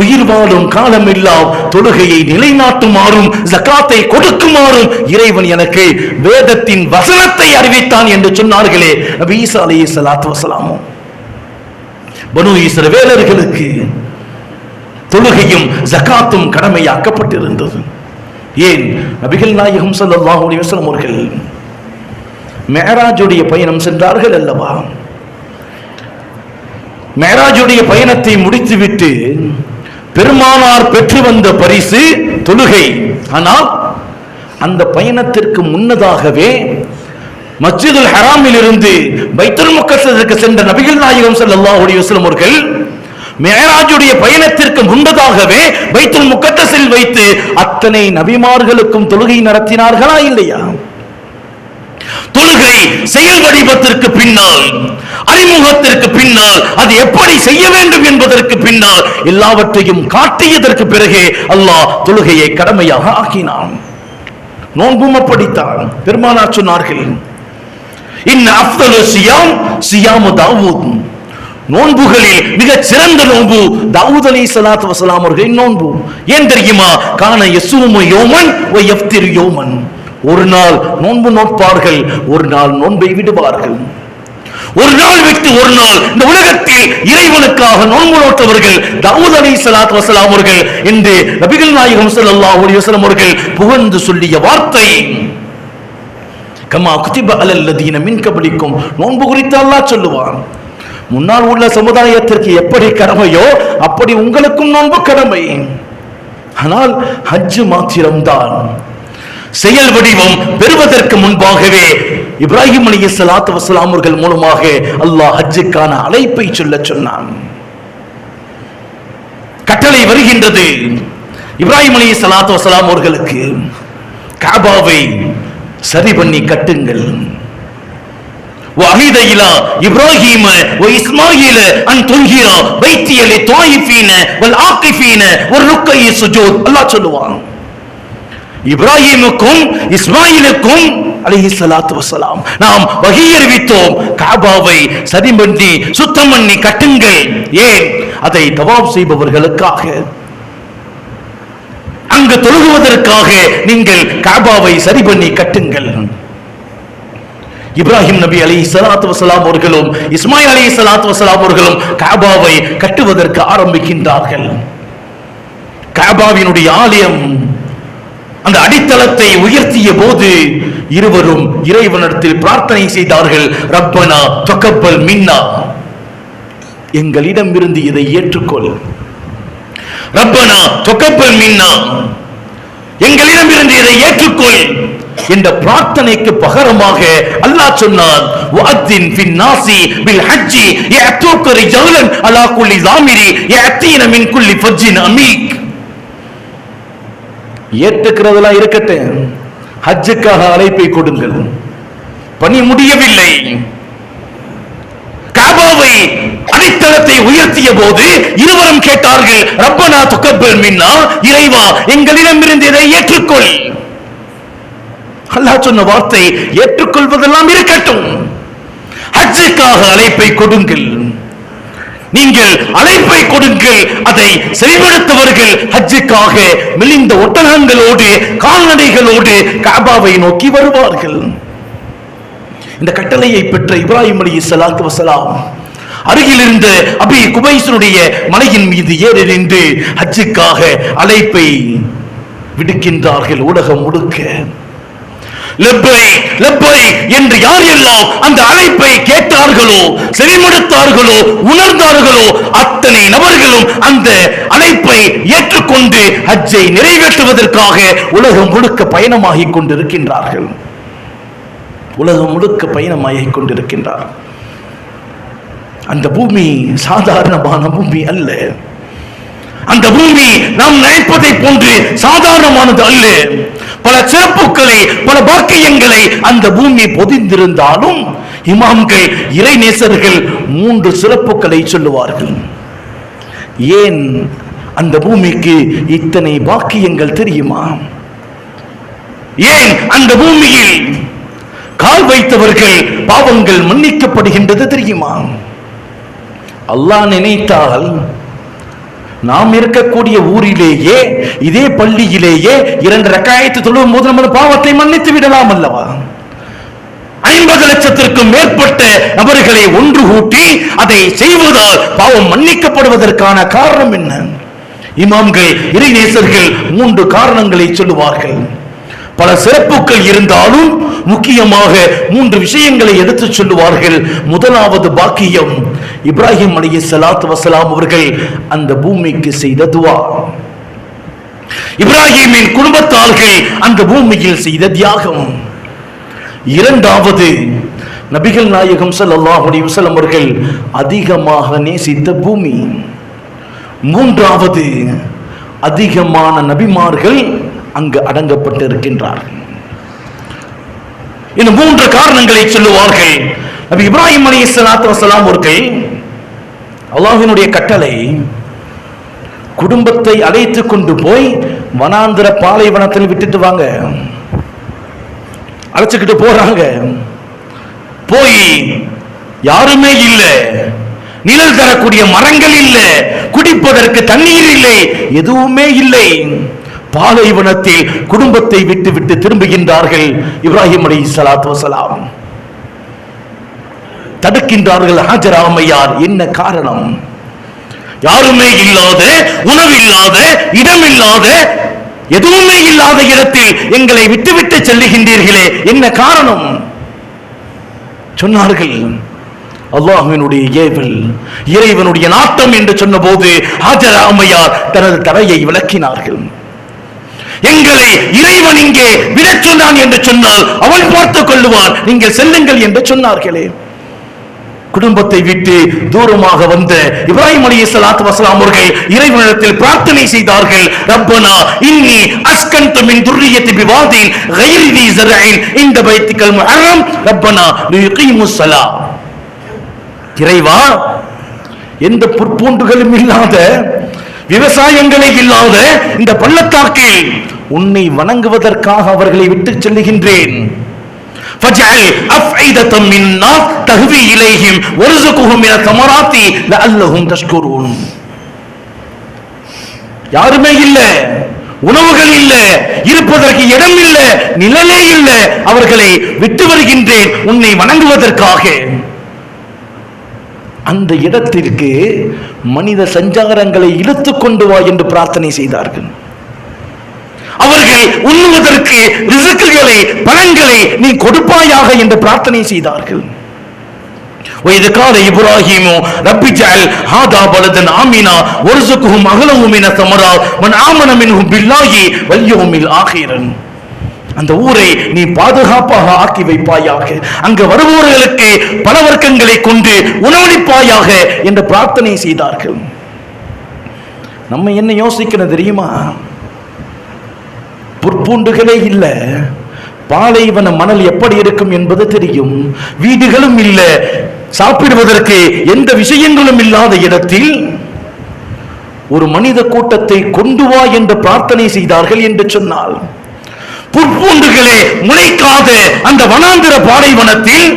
உயிர் வாழும் காலமெல்லாம் தொழுகையை நிலைநாட்டுமாறும் ஜகாத்தை கொடுக்குமாறும் இறைவன் எனக்கு வேதத்தின் வசனத்தை அறிவித்தான் என்று சொன்னார்களே நபி ஈசா அலைஹிஸ்ஸலாத்து வஸலாம். பனு இஸ்ரவேலர்களுக்கு தொழுகையும் ஜகாத்தும் கடமையாக்கப்பட்டிருந்தது. ஏன்? நபிகள் நாயகம் ஸல்லல்லாஹு அலைஹி வஸல்லம் அவர்கள் மிஅராஜுடைய பயணம் சென்றார்கள் அல்லவா? மிஅராஜுடைய பயணத்தை முடித்துவிட்டு பெருமானார் பெற்று வந்த பரிசு தொழுகை. ஆனால் அந்த பயணத்திற்கு முன்னதாகவே மஸ்ஜிதுல் ஹராமில் இருந்து பைத்துல் முகத்தஸுக்கு சென்ற நபிகள் நாயகம் ஸல்லல்லாஹு அலைஹி வஸல்லம் அவர்கள் மிஅராஜுடைய பயணத்திற்கு முன்னதாகவே பைத்துல் முகத்தஸில் வைத்து அத்தனை நபிமார்களுக்கும் தொழுகை நடத்தினார்களா இல்லையா? தொழுகை செயல் வடிவத்திற்கு பின்னால், அறிமுகத்திற்கு பின்னால், அது எப்படி செய்ய வேண்டும் என்பதற்கு பின்னால் எல்லாவற்றையும் காட்டியதற்கு பிறகு அல்லாஹ் தொழுகையை கடமையாக ஆக்கினான். நோன்பும் அப்படித்தான். பெருமானார் சொன்னார்கள், இன்ன அஃதலு சியாம் சியாமு தாவூத், நோன்புகளில் மிக சிறந்த நோன்பு தாவூத் அலைஹிஸ்ஸலாத்து வஸலாம் அவர்களின் நோன்பு. ஏன் தெரியுமா? கான யஸூமு யௌமன் வ யஃப்திரு யௌமன், ஒரு நாள் நோன்பு நோட்பார்கள், ஒரு நாள் நோன்பை விடுவார்கள். ஒரு நாள் விட்டு ஒரு நாள் இந்த உலகத்தில் இறைவனுக்காக நோன்பு நோட்டவர்கள் தாவூத் அலைஹிஸ்ஸலாத்து வஸலாம் அவர்கள் என்று நபிகள் நாயகம் ஸல்லல்லாஹு அலைஹி வஸல்லம் அவர்கள் புகழ்ந்து சொல்லிய வார்த்தை. கமா குதிப அலல்லதீன மின் கப்லிக்கும், நோன்பு குறித்து அல்லாஹ் சொல்லுவான், முன்னால் உள்ள சமுதாயத்திற்கு எப்படி கடமையோ அப்படி உங்களுக்கும் நோன்பு கடமை. ஆனால் ஹஜ் மாத்திரம்தான். செயல் வடிவம் பெறுவதற்கு முன்பாகவே இப்ராஹிம் அலைஹிஸ்ஸலாத்து வஸலாம் அவர்கள் மூலமாக அல்லாஹ் ஹஜ்ஜுக்கான அழைப்பை சொல்ல சொன்னான். கட்டளை வருகின்றது இப்ராஹிம் அலைஹிஸ்ஸலாத்து வஸலாம் அவர்களுக்கு, காபாவை சரி பண்ணி கட்டுங்கள். وَأَهِدَ إِلَى إِبْرَاهِيمَ وَإِسْمَاعِيلَ أَنْ طَهِّرَ بَيْتِيَ لِلطَّائِفِينَ وَالْعَاكِفِينَ وَالرُّكَّعِ السُّجُودِ. அல்லாஹ் சொல்லுவான், இப்ராஹிமுக்கும் இஸ்மாயிலுக்கும் அலைஹிஸ்ஸலாத்து வஸலாம் நாம் வஹி அறிவித்தோம், காபாவை சரி பண்ணி சுத்தம் பண்ணி கட்டுங்கள். ஏன்? அதை தவாப் செய்பவர்களுக்காக, அங்கு தொழுகுவதற்காக நீங்கள் காபாவை சரி பண்ணி கட்டுங்கள். இப்ராஹிம் நபி அலைஹிஸ்ஸலாத்து வஸலாம் அவர்களும் இஸ்மாயில் அலைஹிஸ்ஸலாத்து வஸலாம் அவர்களும் காபாவை கட்டுவதற்கு ஆரம்பிக்கின்றார்கள். காபாவினுடைய ஆலயம் அந்த அடித்தளத்தை உயர்த்திய போது இருவரும் இறைவனிடத்தில் பிரார்த்தனை செய்தார்கள், ரப்பனா தகப்பல் மின்னா, எங்களிடம் இருந்து இதை ஏற்றுக்கொள். ரப்பனா தகப்பல் மின்னா, எங்களிடம் இருந்து இதை ஏற்றுக்கொள் என்ற பிரார்த்தனைக்கு பகரமாக அல்லாஹ் சொன்னான், வஅத்தின் ஃபின் நாஸி பில் ஹஜ்ஜி யஅதூக ரிஜாலன் அலா குல்லி ஸாமிரி யஅதீன மின் குல்லி ஃபஜ்ஜின் அமீக். ஏற்றுக்கிறதெல்லாம் இருக்கட்டும், ஹஜ்ஜுக்காக அழைப்பை கொடுங்கள். பணி முடியவில்லை. காபாவை அடித்தளத்தை உயர்த்திய போது இருவரும் கேட்டார்கள், ரப்பனா தகப்பல் மின்னா, இறைவா எங்களிடம் இருந்து இதை ஏற்றுக்கொள். அல்லாஹ் சொன்ன வார்த்தை, ஏற்றுக்கொள்வதெல்லாம் இருக்கட்டும், ஹஜ்ஜுக்காக அழைப்பை கொடுங்கள். நீங்கள் அழைப்பை கொடுங்கள், அதை செயல்படுத்தவர்கள் ஹஜ்ஜுக்காக மெலிந்த ஒட்டகங்களோடு கால்நடைகளோடு காபாவை நோக்கி வருவார்கள். இந்த கட்டளையை பெற்ற இப்ராஹிம் அலைஹிஸ்ஸலாத்து வஸலாம் அருகில் இருந்த அபி குபைஸுடைய மலையின் மீது ஏறி நின்று ஹஜ்ஜுக்காக அழைப்பை விடுக்கின்றார்கள். உலகம் முழுக்க லப்பை லப்பை என்று யாரெல்லாம் அந்த அழைப்பை கேட்டார்களோ, செவிமடுத்தார்களோ, உணர்ந்தார்களோ, அத்தனை நபர்களும் அந்த அழைப்பை ஏற்றுக்கொண்டு ஹஜ்ஜை நிறைவேற்றுவதற்காக உலகம் முழுக்க பயணமாகிக் கொண்டிருக்கின்றார்கள். உலகம் முழுக்க பயணமாகிக் கொண்டிருக்கின்றார். அந்த பூமி சாதாரணமான பூமி அல்ல. அந்த பூமி நாம் நினைப்பதை போன்று சாதாரணமானது அல்ல. பல சிறப்புகளை, பல பாக்கியங்களை அந்த பூமி பொதிந்திருந்தாலும் இமாம்கள், இறைநேசர்கள் 3 சிறப்புகளை சொல்லுவார்கள். ஏன் அந்த பூமிக்கு இத்தனை பாக்கியங்கள் தெரியுமா? ஏன் அந்த பூமியில் கால் வைத்தவர்கள் பாவங்கள் மன்னிக்கப்படுகின்றது தெரியுமா? அல்லாஹ் நினைத்தால் நாம் இருக்கக்கூடிய ஊரிலேயே, இதே பள்ளியிலேயே 2 ரக்காயத்து தொழும் போது நமது பாவத்தை மன்னித்து விடலாம் அல்லவா? 50 லட்சத்திற்கும் மேற்பட்ட நபர்களை ஒன்று கூட்டி அதை செய்வதால் பாவம் மன்னிக்கப்படுவதற்கான காரணம் என்ன? இமாம்கள், இறைநேசர்கள் 3 காரணங்களை சொல்லுவார்கள். பல சிறப்புகள் இருந்தாலும் முக்கியமாக 3 விஷயங்களை எடுத்து சொல்லுவார்கள். முதலாவது பாக்கியம், இப்ராஹிம் அலைஹிஸ்ஸலாத்து வஸலாம் அவர்கள் அந்த பூமிக்கு செய்த துஆ. இப்ராஹிமின் குடும்பத்தார்கள் அந்த பூமியில் செய்த தியாகம். இரண்டாவது, நபிகள் நாயகம் ஸல்லல்லாஹு அலைஹி வஸல்லம் அவர்கள் அதிகமாக நேசித்த பூமி. மூன்றாவது, அதிகமான நபிமார்கள் அங்கு அடங்கப்பட்டிருக்கின்றார்கள். இந்த 3 காரணங்களை சொல்லுவார்கள். நபி இப்ராஹிம் அலைஹிஸ்ஸலாத்து வஸலாம் அவர்கள் அல்லாஹ்வினுடைய கட்டளை, குடும்பத்தை அழைத்து கொண்டு போய் வனாந்திர பாலைவனத்தில் விட்டுட்டு வாங்க. அழைச்சுக்கிட்டு போறாங்க. போய் யாருமே இல்லை, நிழல் தரக்கூடிய மரங்கள் இல்லை, குடிப்பதற்கு தண்ணீர் இல்லை, எதுவுமே இல்லை. பாலைவனத்தில் குடும்பத்தை விட்டு விட்டு திரும்புகின்றார்கள். இப்ராஹிம் அலைஹிஸ்ஸலாத்து வஸலாம் தடுக்கின்றார்கள். ஹாஜரா அம்மையார், என்ன காரணம்? யாருமே இல்லாத, உணவில்லாத, இடமில்லாத, எதுவுமே இல்லாத இடத்தில் எங்களை விட்டுவிட்டு செல்லுகின்றீர்களே, என்ன காரணம்? சொன்னார்கள், அல்லாஹ்வினுடைய ஏவல், இறைவனுடைய நாட்டம் என்று சொன்னபோது ஹாஜரா அம்மையார் தனது தலையை விளக்கினார்கள். எங்களை இறைவன் இங்கே விடச் சொன்னான் என்று சொன்னால் அவன் பார்த்துக் கொள்ளுவான், நீங்கள் செல்லுங்கள் என்று சொன்னார்களே. குடும்பத்தை விட்டு தூரமாக வந்த இப்ராஹிம் அலைஹிஸ்ஸலாத்து வஸலாம் அவர்கள் இறைவனிடத்தில் பிரார்த்தனை செய்தார்கள். ரப்பனா இன்னி அஸ்கன்து மின் துர்ரியத்தி பிவாதின் கைரி தி ஸர்இன் இன்த பைத்திகல் முஹர்ரம் ரப்பனா லியுகீமுஸ் ஸலா. இறைவா, எந்த புற்பூண்டுகளும் இல்லாத, விவசாயங்களே இல்லாத இந்த பள்ளத்தாக்கில் உன்னை வணங்குவதற்காக அவர்களை விட்டு செல்லுகின்றேன். فَجْعَلْ أَفْئِدَةً مِّنَ النَّاسِ تَهْوِي إِلَيْهِمْ وَارْزُقْهُم مِّنَ الثَّمَرَاتِ لَعَلَّهُمْ يَشْكُرُونَ. யாருமே இல்ல, உணவுகள் இல்ல, இருப்பதற்கு இடம் இல்ல, நிழலே இல்ல, அவர்களை விட்டு வருகின்றேன் உன்னை வணங்குவதற்காக. அந்த இடத்திற்கு மனித சஞ்சாரங்களை இழுத்து கொண்டு வா என்று பிரார்த்தனை செய்தார்கள். அவர்கள் உண்ணுவதற்கு ரிஸ்குகளை, பழங்களை நீ கொடுப்பாயாக என்று பிரார்த்தனை செய்தார்கள். وَإِذْ قَالَ إِبْرَاهِيمُ رَبِّ اجْعَلْ هَذَا بَلَدًا آمِنًا وَارْزُقْهُمْ أَهْلَهُ مِنَ الثَّمَرَاتِ مَنْ آمَنَ مِنْهُم بِاللَّهِ وَالْيَوْمِ الْآخِرِ. அந்த ஊரை நீ பாதுகாப்பாக ஆக்கி வைப்பாயாக, அங்கு வருபவர்களுக்கு பல வர்க்கங்களை கொண்டு உணவளிப்பாயாக என்று பிரார்த்தனை செய்தார்கள். நம்ம என்ன யோசிக்கணும் தெரியுமா? புற்பூண்டுகளே இல்ல, பாலைவன மணல் எப்படி இருக்கும் என்பது தெரியும். வீடுகளும் இல்ல, சாப்பிடுவதற்கு எந்த விஷயங்களும் இல்லாத இடத்தில் ஒரு மனித கூட்டத்தை கொண்டு வா என்று பிரார்த்தனை செய்தார்கள் என்று சொன்னால், புற்பூண்டுகளே முளைக்காத அந்த வனாந்திர பாலைவனத்தில்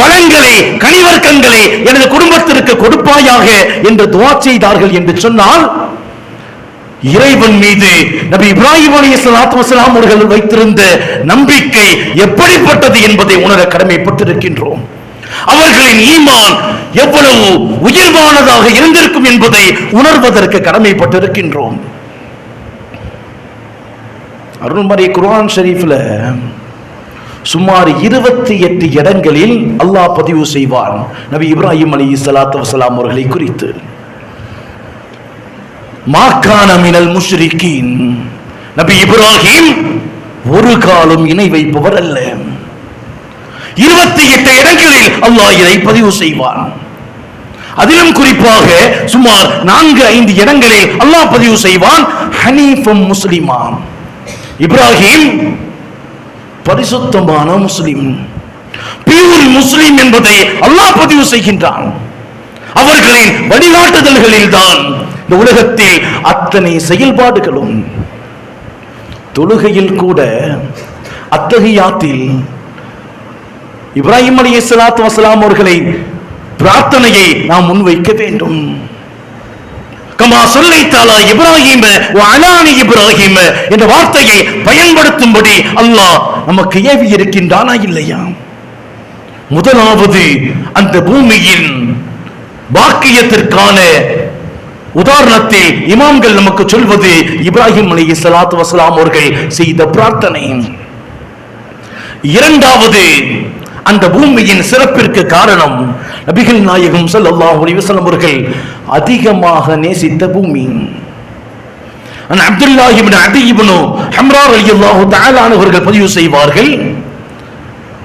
பழங்களை கனிவர்க்கங்களை எனது குடும்பத்திற்கு கொடுப்பாயாக என்று துஆ செய்தார்கள் என்று சொன்னால், இறைவன் மீது நபி இப்ராஹிம் அலைஹிஸ்ஸலாத்து வஸலாம் அவர்கள் வைத்திருந்த நம்பிக்கை எப்படிப்பட்டது என்பதை உணர கடமைப்பட்டிருக்கின்றோம். அவர்களின் ஈமான் எவ்வளவு உயர்வானதாக இருந்திருக்கும் என்பதை உணர்வதற்கு கடமைப்பட்டிருக்கின்றோம். அருள்மறை குர்ஆன் ஷரீஃப்ல சுமார் 28 இடங்களில் அல்லாஹ் பதிவு செய்வான் நபி இப்ராஹிம் அலைஹிஸ்ஸலாத்து வஸலாம் அவர்களை குறித்து. மாகான மினல் முஷ்ரிகீன், நபி இப்ராஹிம் ஒரு காலம் இணை வைப்பவர் அல்ல. 28 இடங்களில் அல்லாஹ் இதை பதிவு செய்வான். அதிலும் குறிப்பாக சுமார் 4-5 இடங்களில் அல்லாஹ் பதிவு செய்வான் ஹனீஃபம் முஸ்லிமா, இப்ராஹிம் பரிசுத்தமான முஸ்லிம், பியூர் முஸ்லிம் என்பதை அல்லாஹ் பதிவு செய்கின்றான். அவர்களின் வழிகாட்டுதல்களில் தான் இந்த உலகத்தில் அத்தனை செயல்பாடுகளும். தொழுகையில் கூட அத்தஹியாத்தில் இப்ராஹிம் அலைஹிஸ்ஸலாத்து வஸலாம் அவர்களை பிரார்த்தனையை நாம் முன்வைக்க வேண்டும். கமா ஸல்லைதா இப்ராஹிம் வ அலா இப்ராஹிம் என்ற வார்த்தையை பயன்படுத்தும்படி அல்லாஹ் நமக்கு ஏவி இருக்கின்றானா இல்லையா? முதலாவது அந்த பூமியின் பாக்கியத்திற்கான உதாரணத்தை இமாம்கள் நமக்கு சொல்வது இப்ராஹிம் அலைஹிஸ்ஸலாத்து வஸலாம் அவர்கள் செய்த பிரார்த்தனை. இரண்டாவது, அந்த பூமியின் சிறப்பிற்கு காரணம் நபிகள் நாயகம் ஸல்லல்லாஹு அலைஹி வஸல்லம் அவர்கள் அதிகமாக நேசித்த பூமி. அப்துல்லாஹ் இப்னு அதி இப்னு ஹம்ரா ரலியல்லாஹு தஆலா அவர்கள் பதிவு செய்வார்கள்,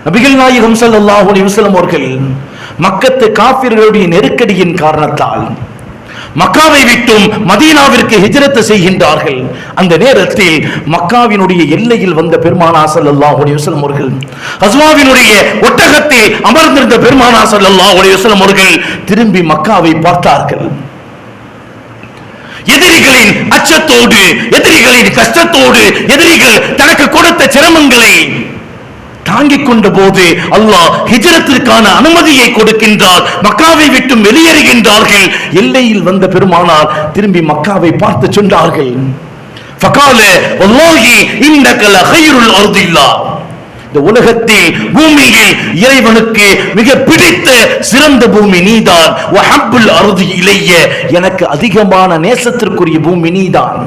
நபிகள் நாயகம் ஸல்லல்லாஹு அலைஹி வஸல்லம் அவர்கள் மக்கத்து காஃபிர்களுடைய நெருக்கடியின் காரணத்தால் மக்காவை விட்டும் மதீனாவிற்கு ஹிஜ்ரத் செய்கின்றார்கள். அந்த நேரத்தில் மக்காவினுடைய எல்லையில் வந்த பெருமானார் ஸல்லல்லாஹு அலைஹி வஸல்லம் அவர்கள் கஸ்வாவினுடைய ஒட்டகத்தில் அமர்ந்திருந்த பெருமானார் ஸல்லல்லாஹு அலைஹி வஸல்லம் அவர்கள் திரும்பி மக்காவை பார்த்தார்கள். எதிரிகளின் அச்சத்தோடு, எதிரிகளின் கஷ்டத்தோடு, எதிரிகள் தனக்கு கொடுத்த சிரமங்களை தாங்கிக் கொண்ட போது அல்லாஹ் ஹிஜ்ரத்திற்கான அனுமதியை கொடுக்கின்றார். மக்காவை விட்டு வெளியேறுகின்றார்கள். எல்லையில் வந்த பெருமானார் திரும்பி மக்காவை பார்த்து சொன்னார்கள், ஃபகால வல்லாஹி இன்னக லகைருல் அர்தில்லாஹ், இந்த உலகத்தில் பூமியில் இறைவனுக்கு மிக பிடித்த சிறந்த பூமி நீதான். வஹப்புல் அர்தி இலைய, எனக்கு அதிகமான நேசத்திற்குரிய பூமி நீதான்.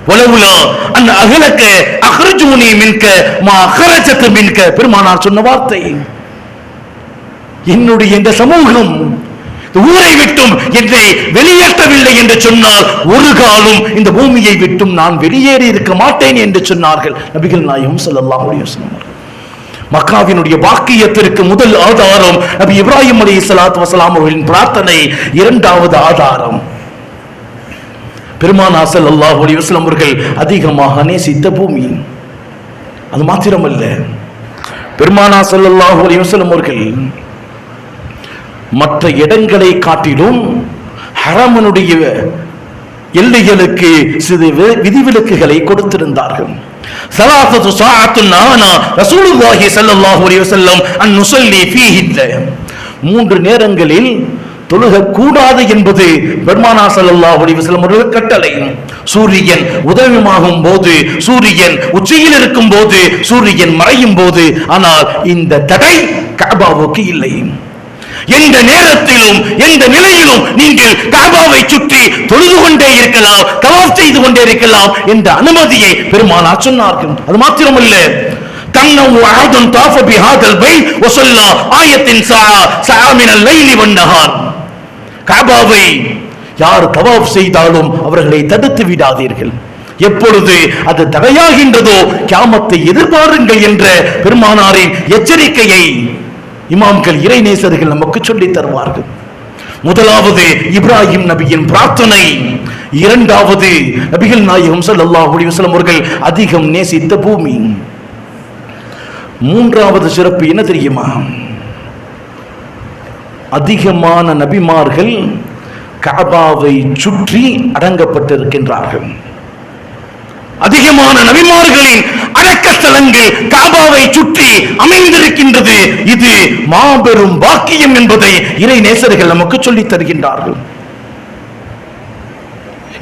வலவுலா அன் அஹ்லக அக்ரஜூனி மின்க மா அக்ரஜத மின்க, பெருமானார் சொன்ன வார்த்தை. என்னுடைய இந்த சமூகம் ஊரை விட்டும் என்னை வெளியேற்றவில்லை என்று சொன்னால் ஒரு காலம் இந்த பூமியை விட்டும் நான் வெளியேறி இருக்க மாட்டேன் என்று சொன்னார்கள் நபிகள் நாயகம் ஸல்லல்லாஹு அலைஹி வஸல்லம். மக்காவினுடைய பாக்கியத்திற்கு முதல் ஆதாரம் நபி இப்ராஹிம் அலைஹிஸ்ஸலாத்து வஸலாம் அவர்களின் பிரார்த்தனை. இரண்டாவது ஆதாரம் பெருமானார் ஸல்லல்லாஹு அலைஹி வஸல்லம் அவர்கள் அதிகமாக நேசித்த பூமி. அது மாத்திரமல்ல, பெருமானார் ஸல்லல்லாஹு அலைஹி வஸல்லம் அவர்கள் மற்ற இடங்களை காட்டிலும் ஹரமனுடைய எல்லைகளுக்கு சிறு விதிவிலக்குகளை கொடுத்திருந்தார்கள். ஸலாத்து ஸாஅத்துன் நானா ரசூலுல்லாஹி ஸல்லல்லாஹு அலைஹி வஸல்லம் அன் நுஸல்லி ஃபீஹின்ன, 3 நேரங்களில் தொழுக கூடாது என்பது பெருமானார் ஸல்லல்லாஹு அலைஹி வஸல்லம் அவர்கள் கட்டளை. சூரியன் உதயமாகும் போது, சூரியன் உச்சியில் இருக்கும் போது, சூரியன் மறையும் போது. ஆனால் இந்த தடை கஅபாவுக்கு இல்லை. எந்த நேரத்திலும் எந்த நிலையிலும் நீங்கள் கஅபாவை சுற்றி தொழுது கொண்டே இருக்கலாம், தவாஃப் செய்து கொண்டே இருக்கலாம் என்ற அனுமதியை பெருமானார் சொன்னார்கள். அது மாத்திரமல்ல, தன்னவு அஹதுன் தாஃப பிஹாதல் பைத் வஸல்லா ஆயத்தின் ஸஆ மினல் லைலி வன் நஹார், கஅபாவை யார் தவாஃப் செய்தாலும் அவர்களை தடுத்து விடாதீர்கள். எப்பொழுது அது தடையாகின்றதோ கியாமத்தை எதிர்பாருங்கள் என்ற பெருமானாரின் எச்சரிக்கையை இமாம்கள் இறைநேசர்கள் நமக்கு சொல்லி தருவார்கள். முதலாவது இப்ராஹிம் நபியின் பிரார்த்தனை. இரண்டாவது நபிகள் நாயகம் ஸல்லல்லாஹு அலைஹி வஸல்லம் அவர்கள் அதிகம் நேசித்த பூமி. மூன்றாவது சிறப்பு என்ன தெரியுமா? அதிகமான நபிமார்கள் கஅபாவை சுற்றி அடங்கப்பட்டிருக்கின்றார்கள். அதிகமான நபிமார்களின் வணக்க ஸ்தலங்கள் காபாவை சுற்றி அமைந்திருக்கின்றது. இது மாபெரும் பாக்கியம் என்பதை இறை நேசர்கள் நமக்கு சொல்லித் தருகின்றார்கள்.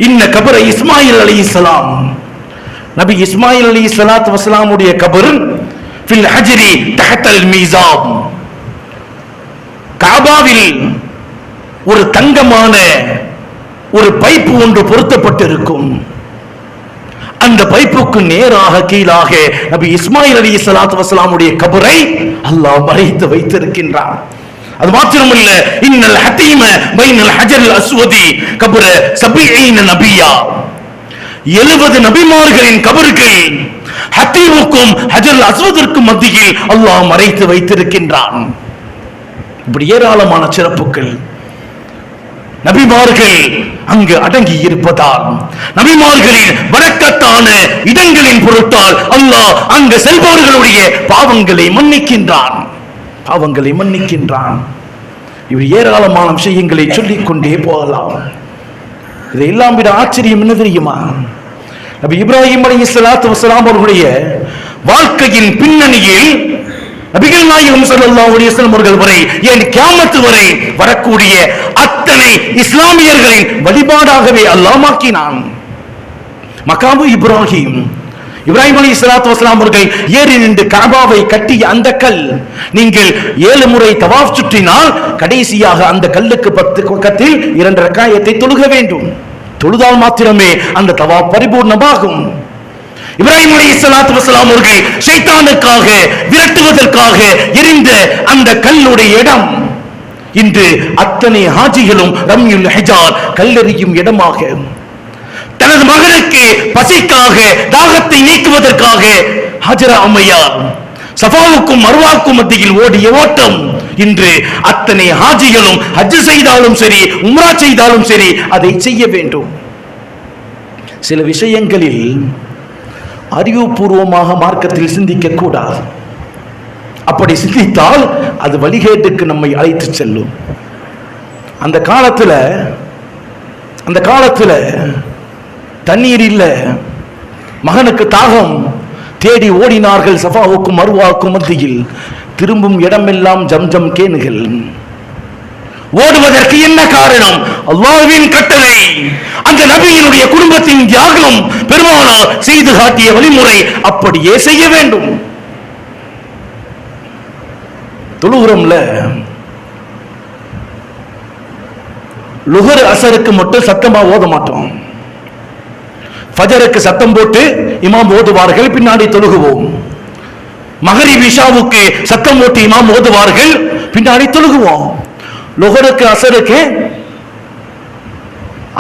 இன்ன கபர இஸ்மாயில் அலைஹிஸ்ஸலாம், நபி இஸ்மாயில் அலைஹிஸ்ஸலாத்து வஸலாமுடைய கபர் ஃபில் ஹஜ்ரி தஹ்தல் மீசாப், காபாவில் ஒரு தங்கமான ஒரு பைப்பு ஒன்று பொருத்தப்பட்டிருக்கும். அந்த பைப்புக்கு நேராக கீழாக நபி இஸ்மாயில் அலைஹிஸ்ஸலாத்து வஸலாமுடைய கபரை அல்லாஹ் மறைத்து வைத்திருக்கின்றான். அது மாத்திரமல்ல, இன்னல் ஹதீம பைனல் ஹஜ்ரில் அஸ்வதி கபர 70 நபியா, 70 நபிமார்களின் கபர்கள் ஹதீமுக்கும் ஹஜ்ருல் அஸ்வதிற்கும் மத்தியில் அல்லாஹ் மறைத்து வைத்திருக்கின்றான். இப்படி ஏராளமான சிறப்புகள் நபிமார்கள் அங்கு அடங்கி இருப்பதால், நபிமார்களின் வணக்கத்தான இடங்களின் பொருட்டால் அல்லாஹ் அங்கு செல்பவர்களுடைய பாவங்களை மன்னிக்கின்றான், பாவங்களை மன்னிக்கின்றான். இவை ஏராளமான விஷயங்களை சொல்லிக் கொண்டே போகலாம். இதையெல்லாம் விட ஆச்சரியம் என்ன தெரியுமா? நபி இப்ராஹிம் அலைஹிஸ்ஸலாத்து வஸலாம் அவர்களுடைய வாழ்க்கையின் பின்னணியில் நபிகள் நாயகம் ஸல்லல்லாஹு அலைஹி வஸல்லம் அவர்கள் வரை, ஏன் கியாமத் வரை வரக்கூடிய அத்தனை இஸ்லாமியர்களின் வழிபாடாகவே அல்லாஹ் மாக்கினான். மகாமு இப்ராஹிம், இப்ராஹிம் அலைஹிஸ்ஸலாத்து வஸலாம் அவர்கள் ஏறி நின்று கஅபாவை கட்டிய அந்த கல், நீங்கள் 7 முறை தவாஃப் சுற்றினால் கடைசியாக அந்த கல்லுக்கு 10 பக்கத்தில் 2 ரக்காயத்தை தொழுக வேண்டும். தொழுதால் மாத்திரமே அந்த தவாஃப் பரிபூர்ணமாகும். இப்ராஹிம் அலைஹிஸ்ஸலாத்து வஸலாம் அவர்கள் ஷைத்தானுக்காக விரட்டுவதற்காக எரிந்த அந்த கல்லுடைய இடம் இன்று அத்தனை ஹாஜிகளும் ரம்யுல் ஹிஜார் கல்லெறியும் இடமாக, தனது மகனுக்கு பசிக்காக தாகத்தை நீக்குவதற்காக ஹஜரா அம்மையார் சஃபாவுக்கும் மர்வாவுக்கும் மத்தியில் ஓடிய ஓட்டம் இன்று அத்தனை ஹாஜிகளும் ஹஜ் செய்தாலும் சரி, உம்ரா செய்தாலும் சரி, அதை செய்ய வேண்டும். சில விஷயங்களில் அறிவுபூர்வமாக மார்க்கத்தில் சிந்திக்க கூடாது. அப்படி சிந்தித்தால் அது வழிகேட்டுக்கு நம்மை அழைத்து செல்லும். அந்த காலத்துல தண்ணீர் இல்ல, மகனுக்கு தாகம், தேடி ஓடினார்கள் சஃபாவுக்கும் மர்வாவுக்கும் மத்தியில். திரும்பும் இடமெல்லாம் ஜம்ஜம் கேணுகள். ஓடுவதற்கு என்ன காரணம்? அல்லாஹ்வின் கட்டளை, அந்த நபியினுடைய குடும்பத்தின் தியாகம், பெருமானார் செய்து காட்டிய வழிமுறை, அப்படியே செய்ய வேண்டும். தொழுகிறோம்ல, லுஹர் அசருக்கு மட்டும் சத்தமா ஓத மாட்டோம். ஃபஜருக்கு சத்தம் போட்டு இமாம் ஓதுவார்கள், பின்னாடி தொழுகுவோம். மகரிப் இஷாவுக்கு சத்தம் போட்டு இமாம் ஓதுவார்கள், பின்னாடி தொழுகுவோம். லுஹருக்கு அசருக்கு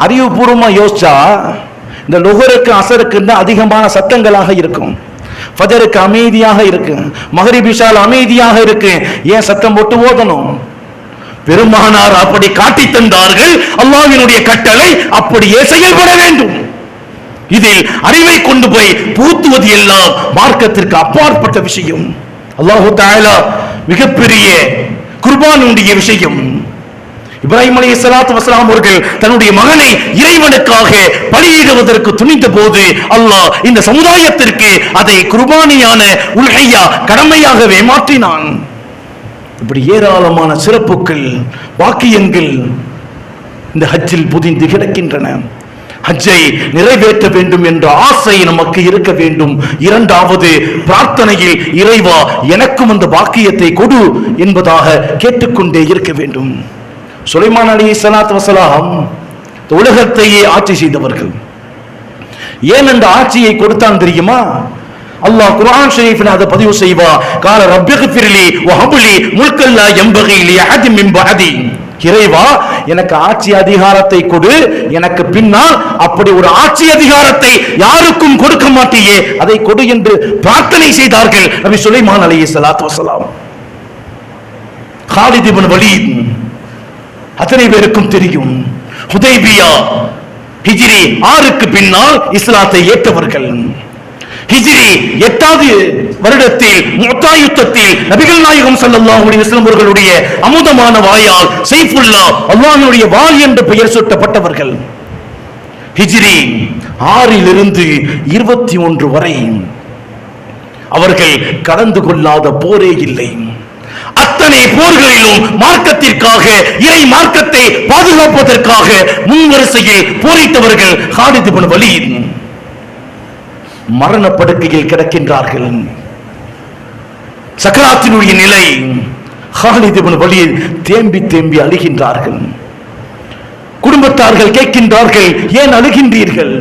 அறிவுபூர்வமா யோசிச்சா இந்த லுஹருக்கு அசருக்கு தான் அதிகமான சத்தங்களாக இருக்கும். ஃபஜருக்கு அமைதியாக இருக்கு, மகரிப் இஷால் அமைதியாக இருக்கு. ஏன் சத்தம் போட்டு ஓதணும்? பெருமானார் அப்படி காட்டி தந்தார்கள். அல்லாஹ்வினுடைய கட்டளை அப்படியே செயல்பட வேண்டும். இதில் அறிவை கொண்டு போய் பூத்துவது எல்லாம் மார்க்கத்திற்கு அப்பாற்பட்ட விஷயம். அல்லாஹ் தஆலா மிகப்பெரிய குர்பானுடைய விஷயம். இப்ராஹிம் அலைஹிஸ்ஸலாத்து வஸலாம் அவர்கள் தன்னுடைய மகனை இறைவனுக்காக பலியிடுவதற்கு துணிந்த போது அல்லாஹ் இந்த சமுதாயத்திற்கு அதை குர்பானியான உல்ஹியா கடமையாகவே மாற்றினான். இப்படி ஏராளமான சிறப்புகள், வாக்கியங்கள் இந்த ஹஜ்ஜில் புதிந்து கிடக்கின்றன. ஹஜ்ஜை நிறைவேற்ற வேண்டும் என்ற ஆசை நமக்கு இருக்க வேண்டும். இரண்டாவது, பிரார்த்தனையில் இறைவா எனக்கும் அந்த பாக்கியத்தை கொடு என்பதாக கேட்டுக்கொண்டே இருக்க வேண்டும். சுலைமான் அலைஹிஸ்ஸலாத்து வஸலாம் உலகத்தையே ஆட்சி செய்தவர்கள். ஏன் அந்த ஆட்சியை கொடுத்தான் தெரியுமா? அல்லாஹ் குர்ஆன் ஷரீஃபில் அதை பதிவு செய்வா, கால ரப்பிக்ஃபிர்லி வஹப்லி முல்கல் லா யம்பகி லி அஹதின் மின் பஅதி. இறைவா எனக்கு ஆட்சி அதிகாரத்தை கொடு, எனக்கு பின்னால் அப்படி ஒரு ஆட்சி அதிகாரத்தை யாருக்கும் கொடுக்க மாட்டியே, அதை கொடு என்று பிரார்த்தனை செய்தார்கள் நபி சுலைமான் அலைஹிஸ்ஸலாத்து வஸலாம். காலித் இப்னு வலீத் அத்தனை பேருக்கும் தெரியும். ஹுதைபியா ஹிஜ்ரி 6க்கு பின்னால் இஸ்லாத்தை ஏற்றவர்கள். ஹிஜ்ரி 8வது வருடத்தில் முஅத்தா யுத்தத்தில் நபிகள் நாயகம் ஸல்லல்லாஹு அலைஹி வஸல்லம் அவர்களுடைய அமுதமான வாயால் சைஃபுல்லா, அல்லாஹ்வுடைய வாள் என்று பெயர் சூட்டப்பட்டவர்கள். ஹிஜ்ரி 6 இலிருந்து 21 வரை அவர்கள் கலந்து கொள்ளாத போரே இல்லை. அத்தனை போர்களிலும் மார்க்கத்திற்காக, இறை மார்க்கத்தை பாதுகாப்பதற்காக முன்வரிசையில் போரிட்டவர்கள் காலித் இப்னு வலீத். மரண படுக்கையில் கிடக்கின்றார்கள். சக்கராத்தினுடைய நிலை. காலித் இப்னு வலீத் தேம்பி தேம்பி அழுகின்றார்கள். குடும்பத்தார்கள் கேட்கின்றார்கள், ஏன் அழுகின்றீர்கள்?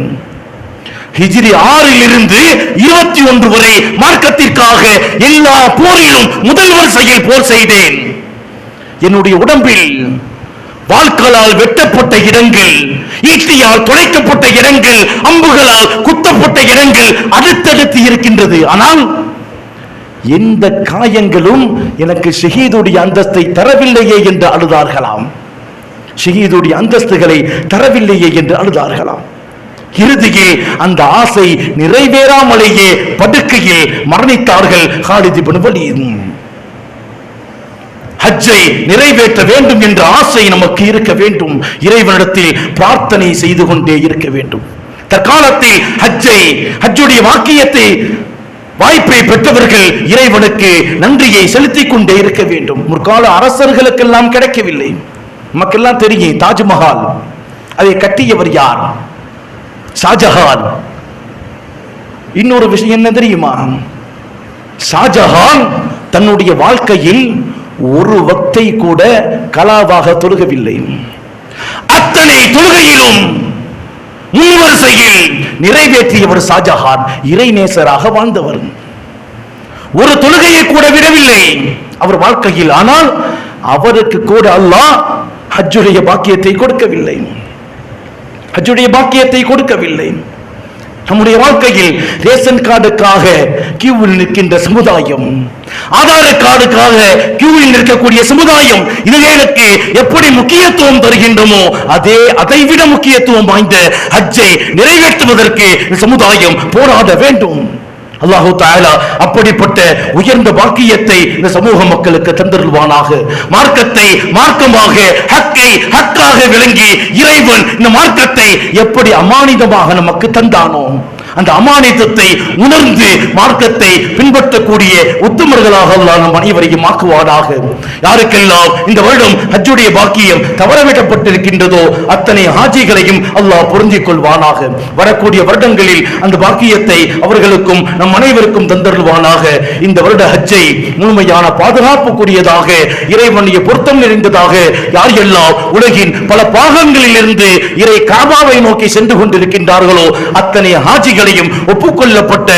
ஹிஜ்ரி 6 21 வரை மார்க்கத்திற்காக எல்லா போரிலும் முதல் வரிசையில் போர் செய்தேன். என்னுடைய உடம்பில் வாள்களால் வெட்டப்பட்ட இடங்கள், ஈட்டியால் துளைக்கப்பட்ட இடங்கள், அம்புகளால் குத்தப்பட்ட இடங்கள் அடுத்தடுத்து இருக்கின்றது. ஆனால் எந்த காயங்களும் எனக்கு ஷஹீதுடைய அந்தஸ்தை தரவில்லையே என்று அழுதார்களாம். ஷஹீதுடைய அந்தஸ்துகளை தரவில்லையே என்று அழுதார்களாம். இறுதியில் அந்த ஆசை நிறைவேறாமலேயே படுக்கையில் மரணித்தார்கள் காலித் இப்னு வலீத். ஹஜ்ஜை நிறைவேற்ற வேண்டும் என்ற ஆசை நமக்கு இருக்க வேண்டும். இறைவனிடத்தில் பிரார்த்தனை செய்து கொண்டே இருக்க வேண்டும். தற்காலத்தில் ஹஜ்ஜுடைய வாக்கியத்தை வாய்ப்பை பெற்றவர்கள் இறைவனுக்கு நன்றியை செலுத்திக் கொண்டே இருக்க வேண்டும். முற்கால அரசர்களுக்கெல்லாம் கிடைக்கவில்லை. நமக்கெல்லாம் தெரியும் தாஜ்மஹால், அதை கட்டியவர் யார்? ஷாஜஹான். இன்னொரு விஷயம் என்ன தெரியுமா? ஷாஜஹான் தன்னுடைய வாழ்க்கையில் ஒரு வக்தை கூட கலாவாக தொழுகவில்லை. அத்தனை தொழுகையிலும் முன்வரிசையில் நிறைவேற்றியவர் ஷாஜஹான். இறைநேசராக வாழ்ந்தவர். ஒரு தொழுகையை கூட விடவில்லை அவர் வாழ்க்கையில். ஆனால் அவருக்கு கூட அல்லாஹ் ஹஜ்ஜுடைய பாக்கியத்தை கொடுக்கவில்லை. ஹஜ்ஜுடைய பாக்கியத்தை கொடுக்கவில்லை. நம்முடைய வாழ்க்கையில் ரேஷன் கார்டுக்காக கியூவில் நிற்கின்ற சமுதாயம், ஆதார கார்டுக்காக கியூவில் நிற்கக்கூடிய சமுதாயம், இதுகளுக்கு எப்படி முக்கியத்துவம் தருகின்றமோ அதைவிட முக்கியத்துவம் வாய்ந்த ஹஜ்ஜை நிறைவேற்றுவதற்கு சமுதாயம் போராட வேண்டும். அல்லாஹு தஆலா அப்படிப்பட்ட உயர்ந்த பாக்கியத்தை இந்த சமூக மக்களுக்கு தந்தருள்வானாக. மார்க்கத்தை மார்க்கமாக, ஹக்கை ஹக்காக விளங்கி இறைவன் இந்த மார்க்கத்தை எப்படி அமானிதமாக நமக்கு தந்தானோ அந்த அமானிதத்தை உணர்ந்து மார்க்கத்தை பின்பற்றக்கூடிய உத்தமர்களாக அல்லாஹ் நம் அனைவரையும் ஆக்குவானாக. யாருக்கெல்லாம் இந்த வருடம் ஹஜ்ஜுடைய பாக்கியம் தவறவிடப்பட்டிருக்கின்றதோ அத்தனை ஹாஜிகளையும் அல்லாஹ் பொருந்திக் கொள்வானாக. வரக்கூடிய வருடங்களில் அந்த பாக்கியத்தை அவர்களுக்கும் நம் அனைவருக்கும் தந்தருள்வானாக. இந்த வருட ஹஜ்ஜை முழுமையான பாதுகாப்புக்குரியதாக, இறைவனுடைய பொருத்தம் நிறைந்ததாக யார் எல்லாம் உலகின் பல பாகங்களில் இருந்து இறை காபாவை நோக்கி சென்று கொண்டிருக்கின்றார்களோ அத்தனை ஹாஜிகள் ஒப்புக்கொள்ளப்பட்ட,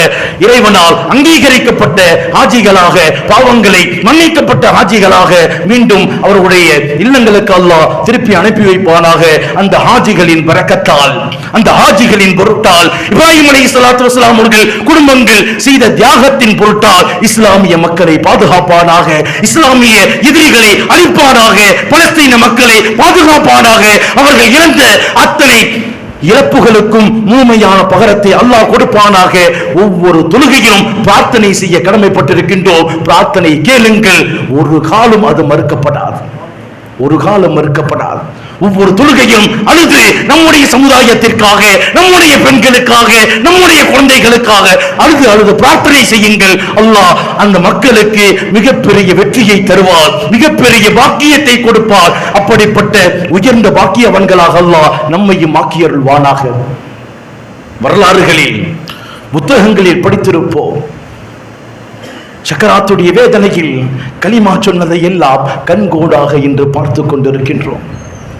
இறைவனால் அங்கீகரிக்கப்பட்ட ஹாஜிகளாக, பாவங்களை மன்னிக்கப்பட்ட ஹாஜிகளாக மீண்டும் அவர்களுடைய இல்லங்களுக்கு அல்லாஹ் திருப்பி அனுப்பி வைப்பானாக. அந்த ஹாஜிகளின் பரக்கத்தால், அந்த ஹாஜிகளின் பொருட்டால், இப்ராஹிம் அலைஹிஸ்ஸலாத்து வஸலாம் அவர்கள் குடும்பங்கள் செய்த தியாகத்தின் பொருட்டால் இஸ்லாமிய மக்களை பாதுகாப்பானாக, இஸ்லாமிய எதிரிகளை அழிப்பானாக, பலஸ்தீன மக்களை பாதுகாப்பானாக. அவர்கள் இழந்த அத்தனை இழப்புகளுக்கும் முழுமையான பகரத்தை அல்லாஹ் கொடுப்பானாக. ஒவ்வொரு தொழுகையிலும் பிரார்த்தனை செய்ய கடமைப்பட்டிருக்கின்றோம். பிரார்த்தனை கேளுங்கள். ஒரு காலம் அது மறுக்கப்படாது, ஒரு காலம் மறுக்கப்படாது. ஒவ்வொரு தொழுகையும் அழுது நம்முடைய சமுதாயத்திற்காக, நம்முடைய பெண்களுக்காக, நம்முடைய குழந்தைகளுக்காக அழுது அழுது பிரார்த்தனை செய்யுங்கள். அல்லாஹ் அந்த மக்களுக்கு மிகப்பெரிய வெற்றியை தருவார், மிகப்பெரிய பாக்கியத்தை கொடுப்பார். அப்படிப்பட்ட உயர்ந்த பாக்கியவன்களாக அல்லாஹ் நம்மையும் ஆக்கியருள்வானாக. வரலாறுகளில், புத்தகங்களில் படித்திருப்போம், சக்கராத்துடைய வேதனையில் கலிமா சொன்னதை எல்லாம் கண்கூடாக இன்று பார்த்து கொண்டிருக்கின்றோம்,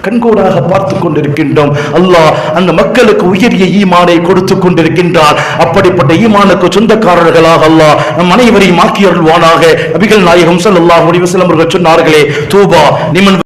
கண்கூடாக பார்த்து கொண்டிருக்கின்றோம். அல்லாஹ் அந்த மக்களுக்கு உயரிய ஈமானை கொடுத்து கொண்டிருக்கின்றார். அப்படிப்பட்ட ஈமானுக்கு சொந்தக்காரர்களாக அல்லாஹ் நம் அனைவரையும் ஆக்கி அருள்வானாக. நபிகள் நாயகம் ஸல்லல்லாஹு அலைஹி வஸல்லம் அவர்கள் சொன்னார்களே, தூபா லிமன்